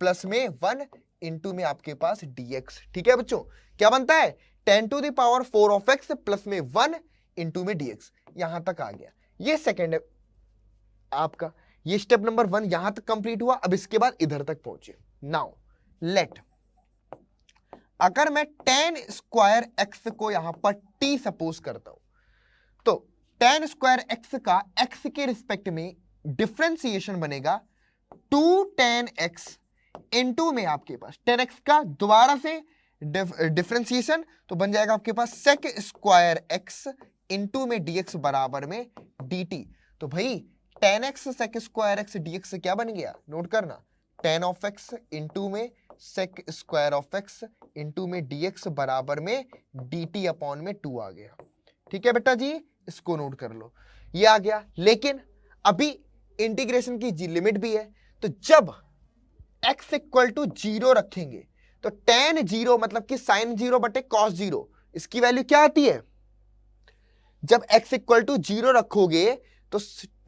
plus में 1 इंटू में आपके पास dx। ठीक है बच्चों, क्या बनता है 10 to the power 4 of x plus में 1 इंटू में dx। यहां तक आ गया, ये सेकेंड है आपका, ये स्टेप नंबर 1 यहां तक कंप्लीट हुआ। अब इसके बाद इधर तक पहुंचे। नाउ लेट, अगर मैं tan स्क्वायर x को यहां पर t सपोज करता हूं, तो tan स्क्वायर x का x के रिस्पेक्ट में डिफरेंशिएशन बनेगा 2 tan x इंटू में आपके पास 10x का दोबारा से डिफरेंशिएशन, तो बन जाएगा आपके पास सेक स्क्वायर x इंटू में dx बराबर में dt। तो भाई 10x sec square x dx क्या बन गया, नोट करना, 10 ऑफ x इंटू में sec square of x into में dx बराबर में dt अपॉन में 2 आ गया। ठीक है बेटा जी, इसको नोट कर लो, ये आ गया। लेकिन अभी इंटीग्रेशन की लिमिट भी है, तो जब x इक्वल टू 0 रखेंगे तो tan 0 मतलब कि साइन 0 बटे कॉस 0, इसकी वैल्यू क्या आती है, जब x इक्वल टू 0 रखोगे तो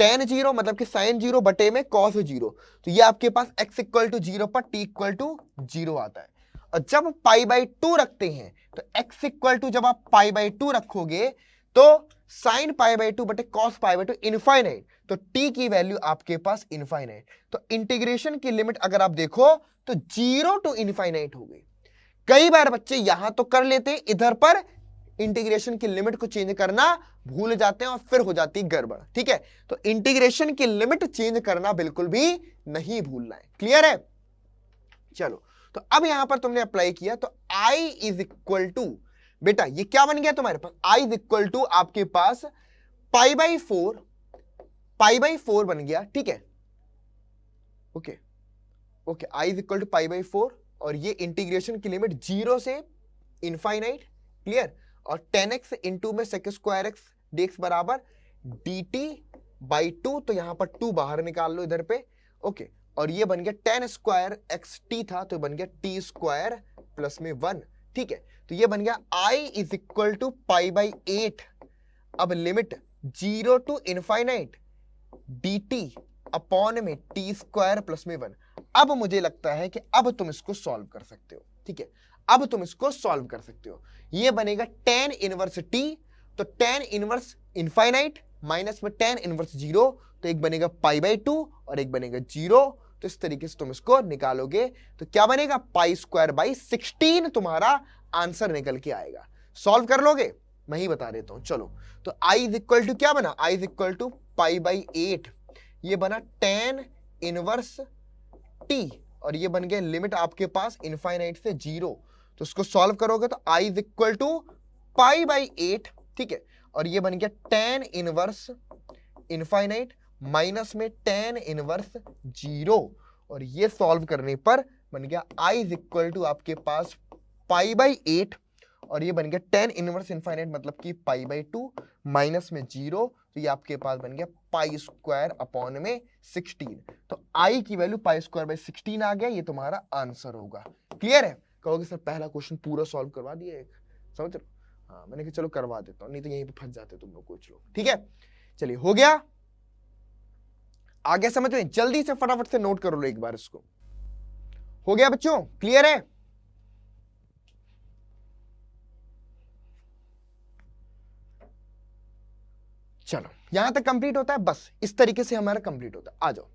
tan 0 मतलब कि साइन 0 बटे में कॉस 0, तो ये आपके पास x इक्वल टू 0 पर t इक्वल टू 0 आता है। और जब पाई बाई 2 रखते हैं तो x इक्वल टू, जब आप पाई बाई 2 रखोगे तो साइन पाई बाई 2 बटे कॉस पाई बाई 2 इनफाइनाइट, तो t की वैल्यू आपके पास इनफाइनाइट। तो इंटीग्रेशन की लिमिट अगर आप देखो तो 0 टू इनफाइनाइट हो गई। कई बार बच्चे यहां तो कर लेते, इधर पर इंटीग्रेशन की लिमिट को चेंज करना भूल जाते हैं और फिर हो जाती गड़बड़। ठीक है, तो इंटीग्रेशन की लिमिट चेंज करना बिल्कुल भी नहीं भूलना है। क्लियर है? चलो, तो अब यहां पर तुमने अप्लाई किया तो i इज इक्वल टू, बेटा ये क्या बन गया तुम्हारे पास, i इज इक्वल टू आपके पास पाई बाई 4 बन गया। ठीक है, okay okay, i is equal to pi by 4, और ये इंटीग्रेशन की लिमिट 0 से इनफाइनाइट। क्लियर, और 10x इंटू में सेक स्क्वायर एक्स dx बराबर dt बाई 2, तो यहां पर 2 बाहर निकाल लो इधर पे। ओके, और ये बन गया tan स्क्वायर एक्स टी था, तो बन गया t स्क्वायर प्लस में 1, ठीक है। तो ये बन गया I इज इक्वल टू π/8। अब limit 0 to infinite dt upon में t स्क्वायर प्लस में 1। अब मुझे लगता है कि अब तुम इसको सॉल्व कर सकते हो, ठीक है। अब तुम इसको सॉल्व कर सकते हो। ये बनेगा tan इनवर्स t, तो tan इनवर्स इनफाइनाइट माइनस में tan इनवर्स 0, तो एक बनेगा π/2 और एक बनेगा 0। तो इस तरीके से तुम इसको निकालोगे तो क्या बनेगा, π²/16 तुम्हारा आंसर निकल के आएगा। सॉल्व कर लोगे, मैं ही बता देता हूं, चलो। तो I इज इक्वल टू क्या बना, I इज इक्वल टू π/8, ये बना tan इनवर्स t, और ये बन गया लिमिट आपके पास इनफाइनाइट से 0। तो इसको सॉल्व करोगे तो I इज इक्वल टू π/8, ठीक है। और ये बन गया tan इनवर्स इनफाइनाइट माइनस में tan इनवर्स 0, और ये सॉल्व करने पर बन गया I इज इक्वल टू आपके पास π/8, और ये बन गया tan इनवर्स इनफाइनाइट मतलब कि π/2 माइनस में 0, तो ये आपके पास बन गया π² अपॉन में 16। तो I की वैल्यू π²/16 आ गया, ये तुम्हारा आंसर होगा। क्लियर है? कहोगे सर पहला क्वेश्चन पूरा सॉल्व करवा दिया, एक समझ रहे हो? हाँ, मैंने कहा चलो करवा देता हूँ, नहीं तो यहीं पे फंस जाते तुम लोग कुछ लोग, ठीक है। चलिए हो गया, आगे समझ में, जल्दी से फटाफट से नोट कर लो एक बार इसको। हो गया बच्चों, क्लियर है? चलो यहां तक कंप्लीट होता है, बस इस तरीके से हमारा कंप्लीट होता है। आ जाओ।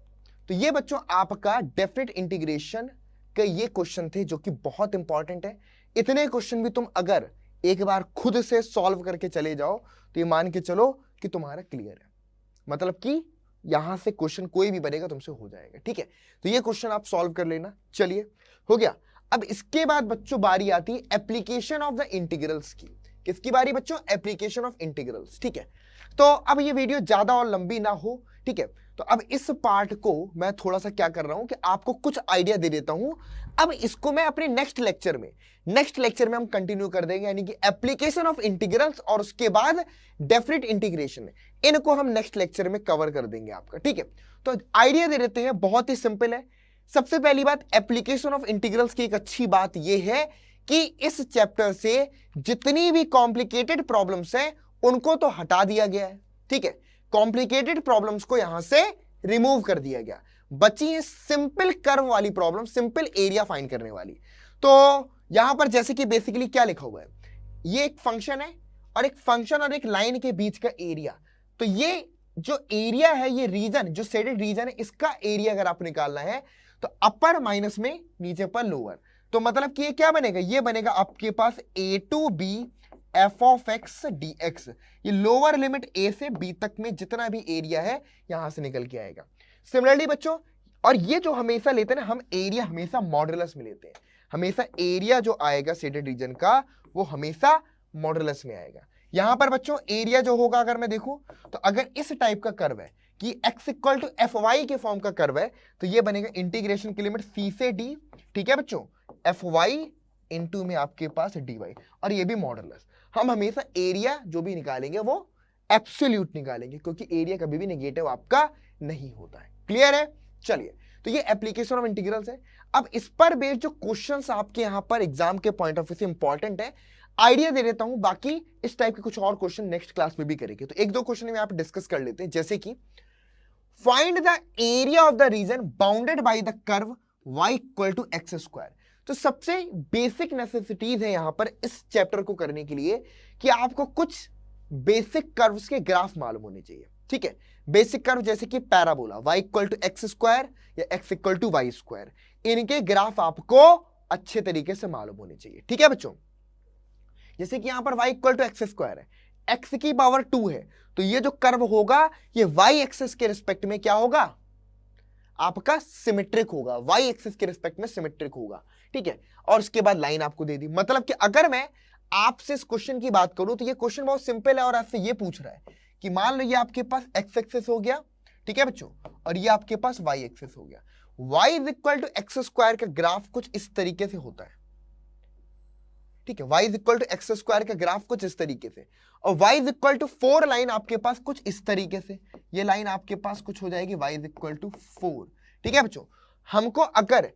तो ये बच्चों आपका डेफिनेट इंटीग्रेशन के ये क्वेश्चन थे जो कि बहुत इंपॉर्टेंट है। इतने क्वेश्चन भी तुम अगर एक बार खुद से सॉल्व करके चले जाओ तो ये मान के चलो कि तुम्हारा क्लियर है, मतलब कि यहां से क्वेश्चन कोई भी बनेगा तुमसे हो जाएगा, ठीक है। तो ये क्वेश्चन आप सॉल्व कर लेना। चलिए हो गया। अब इसके बाद बच्चों बारी आती है एप्लीकेशन ऑफ द इंटीग्रल्स की। किसकी बारी बच्चों? एप्लीकेशन ऑफ इंटीग्रल्स, ठीक है। तो अब ये वीडियो ज्यादा और लंबी ना हो, ठीक है। तो अब इस पार्ट को मैं थोड़ा सा क्या कर रहा हूं कि आपको कुछ आइडिया दे देता हूं। अब इसको मैं अपने नेक्स्ट लेक्चर में हम कंटिन्यू कर देंगे, यानी कि एप्लीकेशन ऑफ इंटीग्रल्स और उसके बाद डेफिनेट इंटीग्रेशन, इनको हम नेक्स्ट लेक्चर में कवर कर देंगे आपका, ठीक है। तो आइडिया दे देते हैं, बहुत ही सिंपल है। सबसे पहली बात, एप्लीकेशन ऑफ इंटीग्रल्स की एक अच्छी बात यह है कि इस चैप्टर से जितनी भी कॉम्प्लिकेटेड प्रॉब्लम्स हैं उनको तो हटा दिया गया है, ठीक है। कॉम्प्लिकेटेड प्रॉब्लम्स को यहां से रिमूव कर दिया गया, बची है सिंपल कर्व वाली प्रॉब्लम, सिंपल एरिया फाइंड करने वाली। तो यहां पर जैसे कि बेसिकली क्या लिखा हुआ है, ये एक फंक्शन है और एक फंक्शन और एक लाइन के बीच का एरिया। तो ये जो एरिया है, ये रीजन जो शेडेड रीजन है, इसका एरिया अगर आपको निकालना है तो अपर माइनस में नीचे पर लोअर। तो मतलब कि ये क्या बनेगा, ये बनेगा आपके पास a to b f(x) dx। ये लोअर लिमिट a से b तक में जितना भी एरिया है यहां से निकल के आएगा। सिमिलरली बच्चों, और ये जो हमेशा लेते हैं ना हम, एरिया हमेशा मॉडुलस में लेते हैं। हमेशा एरिया जो आएगा शेडेड रीजन का वो हमेशा मॉडुलस में आएगा। यहां पर बच्चों एरिया जो होगा, अगर मैं देखूं तो अगर इस टाइप का कर्व है कि x इक्वल टू fy के फॉर्म का कर्व है, तो ये बनेगा इंटीग्रेशन की लिमिट c से d, ठीक है बच्चों, fy इनटू में आपके पास dy, और ये भी मॉडुलस। हम हमेशा एरिया जो भी निकालेंगे वो एब्सोल्यूट निकालेंगे, क्योंकि एरिया कभी भी नेगेटिव आपका नहीं होता है। क्लियर है? चलिए, तो ये एप्लीकेशन ऑफ इंटीग्रल्स है। अब इस पर बेस्ड जो क्वेश्चंस आपके यहां पर एग्जाम के पॉइंट ऑफ व्यू से इंपॉर्टेंट है, आइडिया दे देता हूं, बाकी इस टाइप के कुछ और क्वेश्चन नेक्स्ट क्लास में भी करेंगे। तो एक दो क्वेश्चन में आप डिस्कस कर लेते हैं, जैसे कि find the area of the region bounded by the curve y equal to x square. तो सबसे बेसिक नेसेसिटीज है यहां पर इस चैप्टर को करने के लिए कि आपको कुछ बेसिक कर्व्स के ग्राफ मालूम होने चाहिए, ठीक है। बेसिक कर्व जैसे कि parabola y equal to x square या x equal to y square, इनके ग्राफ आपको अच्छे तरीके से मालूम होने चाहिए, ठीक है बच्चों। जैसे कि यहां पर y equal to x square है, x की पावर 2 है, तो ये जो कर्व होगा ये y एक्सिस के रिस्पेक्ट में क्या होगा, आपका सिमेट्रिक होगा, y एक्सिस के रिस्पेक्ट में सिमेट्रिक होगा, ठीक है। और उसके बाद लाइन आपको दे दी, मतलब कि अगर मैं आपसे इस क्वेश्चन की बात करूं तो ये क्वेश्चन बहुत सिंपल है और आपसे ये पूछ रहा है कि मान लो ये आपके पास x एक्सिस हो गया, ठीक है बच्चों, और ये आपके पास y एक्सिस हो गया। y is equal to x square का ग्राफ कुछ इस तरीके से होता है, ठीक है। y is equal to x square का ग्राफ कुछ इस तरीके से, और y is equal to 4 line आपके पास कुछ इस तरीके से, ये लाइन आपके पास कुछ हो जाएगी y इज इक्वल टू 4, ठीक है बच्चों। हमको अगर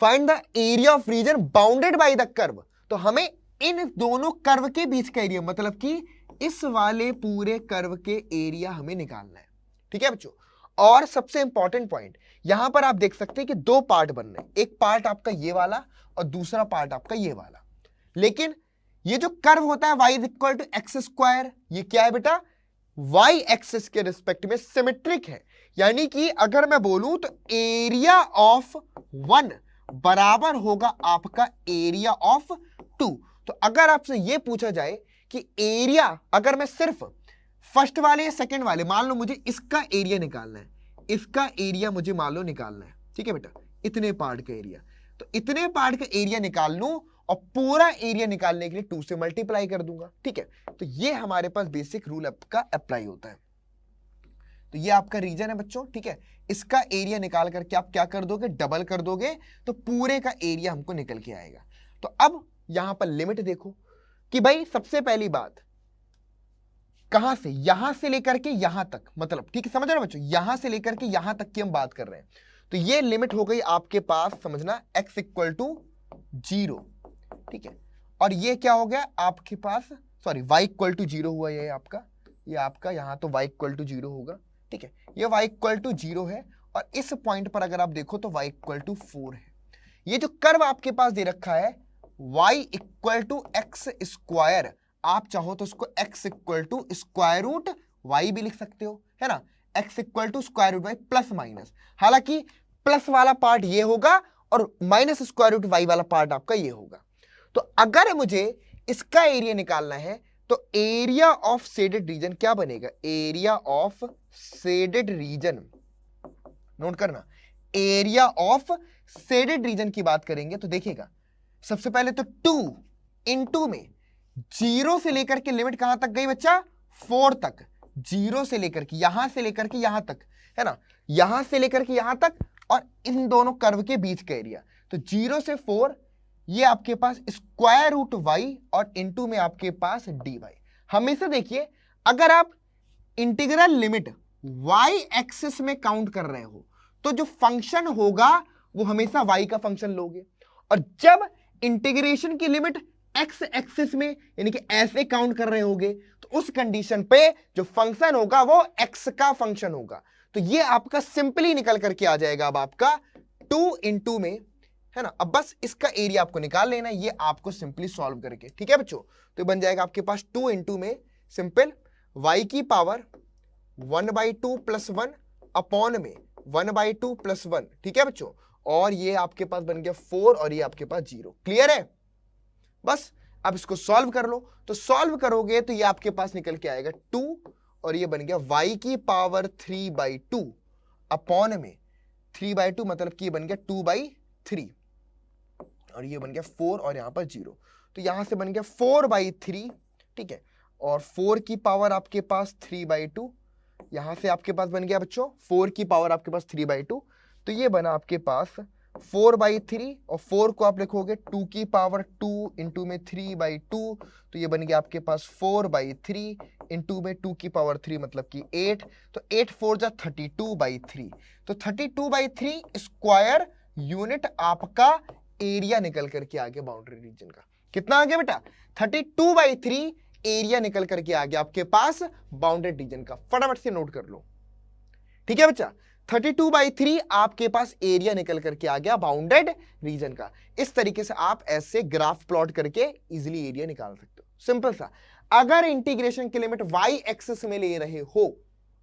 find the area of reason bounded by the curve. तो हमें इन दोनों कर्व के बीच का एरिया, मतलब कि इस वाले पूरे कर्व के एरिया हमें निकालना है। ठीक है बच्चों, और सबसे इंपॉर्टेंट पॉइंट, यहां पर आप देख सकते हैं कि दो पार्ट बन रहे हैं, एक पार्ट आपका ये वाला और दूसरा पार्ट आपका ये वाला। लेकिन ये जो कर्व होता है y equal to x square, ये क्या है बेटा, y एक्सिस के रिस्पेक्ट में सिमेट्रिक है। यानी कि अगर मैं बोलूं तो एरिया ऑफ 1 बराबर होगा आपका एरिया ऑफ 2। तो अगर आपसे यह पूछा जाए कि एरिया, अगर मैं सिर्फ फर्स्ट वाले या सेकंड वाले, मान लो मुझे इसका एरिया निकालना है, इसका एरिया मुझे मान लो निकालना है, ठीक है बेटा, इतने पार्ट का एरिया, तो इतने पार्ट का एरिया निकाल लूं और पूरा एरिया निकालने के लिए 2 से मल्टीप्लाई कर दूंगा। ठीक है, तो ये हमारे पास बेसिक रूल आपका अप्लाई होता है। तो ये आपका रीजन है बच्चों। ठीक है, इसका एरिया निकाल करके आप क्या कर दोगे, डबल कर दोगे, तो पूरे का एरिया हमको निकल के आएगा। तो अब यहां पर लिमिट देखो कि भाई सबसे पहली बात, कहां से, यहां से लेकर के यहां तक, मतलब ठीक है, समझ रहे हो बच्चों, यहां से लेकर के यहां तक की हम बात कर रहे हैं। तो ये लिमिट हो गई आपके पास, समझना, x इक्वल टू 0। ठीक है, और ये क्या हो गया आपके पास, सॉरी, y इक्वल टू 0 हुआ, ये आपका यहां तो y इक्वल टू 0 होगा। ठीक है, ये y इक्वल टू 0 है, और इस पॉइंट पर अगर आप देखो तो y इक्वल टू 4 है। ये जो कर्व आपके पास दे रखा है y equal to x square, आप चाहो तो उसको x equal to square root y भी लिख सकते हो, है ना, x equal to square root y plus minus. हालांकि प्लस वाला पार्ट ये होगा और माइनस स्क्वायर रूट y वाला पार्ट आपका ये होगा। तो अगर मुझे इसका एरिया निकालना है तो एरिया ऑफ शेडेड रीजन क्या बनेगा, area of shaded region, note करना, एरिया ऑफ शेडेड रीजन की बात करेंगे तो देखिएगा, सबसे पहले तो 2 इनटू में 0 से लेकर के लिमिट कहां तक गई बच्चा, 4 तक, 0 से लेकर के यहां से लेकर के यहां तक, है ना, यहां से लेकर के यहां तक, और इन दोनों कर्व के बीच का एरिया, तो 0 से 4, ये आपके पास स्क्वायर रूट y और इनटू में आपके पास dy। हमेशा देखिए, अगर आप इंटीग्रल लिमिट y एक्सिस में काउंट कर रहे हो तो जो फंक्शन होगा वो हमेशा y का फंक्शन लोगे, और जब इंटीग्रेशन की लिमिट x एक्सिस में यानी कि ऐसे काउंट कर रहे होगे तो उस कंडीशन पे जो फंक्शन होगा वो x का फंक्शन होगा। तो ये आपका सिंपली निकल करके आ जाएगा अब आपका 2 इंटू में, है ना। अब बस इसका एरिया आपको निकाल लेना है, ये आपको सिंपली सॉल्व करके, ठीक है बच्चों। तो बन जाएगा आपके पास 2 इंटू में सिंपल y की पावर 1/2 प्लस 1 अपॉन में 1/2 प्लस 1, ठीक है बच्चों, और ये आपके पास बन गया 4 और ये आपके पास 0। क्लियर है, बस अब इसको सॉल्व कर लो। तो सॉल्व करोगे तो ये आपके पास निकल के आएगा 2 और ये बन गया y की पावर 3/2 अपॉन में 3/2, मतलब कि ये बन गया 2/3 और ये बन गया 4 और यहां पर 0, तो यहां से बन गया 4/3, ठीक है, और 4 की पावर आपके पास 3/2, यहां से आपके पास बन गया बच्चों 4 की पावर आपके पास 3/2, तो ये बना आपके पास 4/3 और 4 को आप लिखोगे 2 की पावर 2 इंटू में 3/2, तो ये बन गया आपके पास 4/3 इंटू में 2 की पावर 3 मतलब कि 8, तो 8 4 जा 32/3, तो 32/3 स्क्वायर यूनिट आपका एरिया निकल करके आ गया बाउंड्री रीजन का। कितना आ गया बेटा, 32/3 एरिया निकल करके आ गया आपके पास बाउंडेड रीजन का। फटाफट से नोट कर लो, ठीक है बच्चा, 32/3 आपके पास एरिया निकल करके आ गया बाउंडेड रीजन का। इस तरीके से आप ऐसे ग्राफ प्लॉट करके इजीली एरिया निकाल सकते हो, सिंपल सा। अगर इंटीग्रेशन की लिमिट y एक्सिस में ले रहे हो,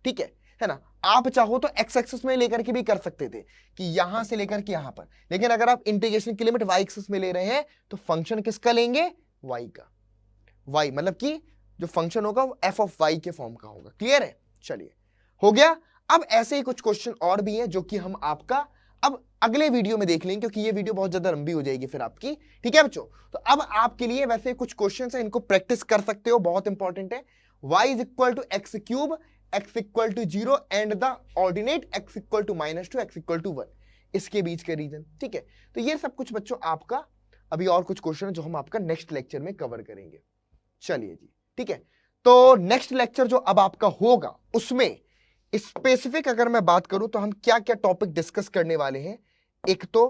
ठीक है ना, आप चाहो तो x एक्सिस में लेकर के भी कर सकते थे कि यहां से लेकर के यहां पर, लेकिन अगर आप इंटीग्रेशन की लिमिट y एक्सिस में ले रहे हैं तो फंक्शन किसका लेंगे, y का, y मतलब कि जो फंक्शन होगा वो f ऑफ y के फॉर्म का होगा। क्लियर है, चलिए हो गया। अब ऐसे ही कुछ क्वेश्चन और भी हैं जो कि हम आपका अब अगले वीडियो में देख लेंगे, क्योंकि ये वीडियो बहुत ज्यादा लंबी हो जाएगी फिर आपकी, ठीक है बच्चों। तो अब आपके लिए वैसे कुछ क्वेश्चन है, इनको प्रैक्टिस कर सकते हो, बहुत इंपॉर्टेंट है। y is equal to x cube, x equal to 0 and the ordinate x equal to -2, x equal to 1, इसके बीच का रीजन, ठीक है। तो ये सब कुछ बच्चों आपका अभी और कुछ क्वेश्चन है जो हम आपका नेक्स्ट लेक्चर में कवर करेंगे। चलिए जी, ठीक है। तो नेक्स्ट लेक्चर जो अब आपका होगा उसमें स्पेसिफिक अगर मैं बात करूं तो हम क्या क्या टॉपिक डिस्कस करने वाले हैं। एक तो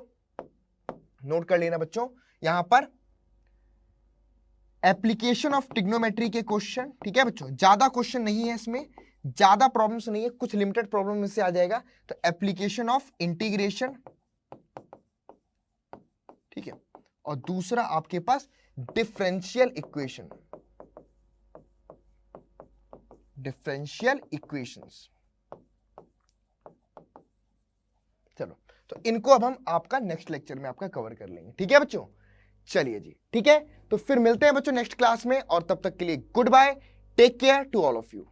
नोट कर लेना बच्चों, यहां पर एप्लीकेशन ऑफ ट्रिग्नोमेट्री के क्वेश्चन, ठीक है बच्चों, ज्यादा क्वेश्चन नहीं है इसमें, ज्यादा प्रॉब्लम्स नहीं है, कुछ लिमिटेड प्रॉब्लम में से आ जाएगा। तो एप्लीकेशन ऑफ इंटीग्रेशन, ठीक है, और दूसरा आपके पास डिफरेंशियल इक्वेशन, डिफरेंशियल इक्वेशंस। चलो, तो इनको अब हम आपका नेक्स्ट लेक्चर में आपका कवर कर लेंगे, ठीक है बच्चों। चलिए जी, ठीक है, तो फिर मिलते हैं बच्चों नेक्स्ट क्लास में, और तब तक के लिए goodbye, take care to all of you.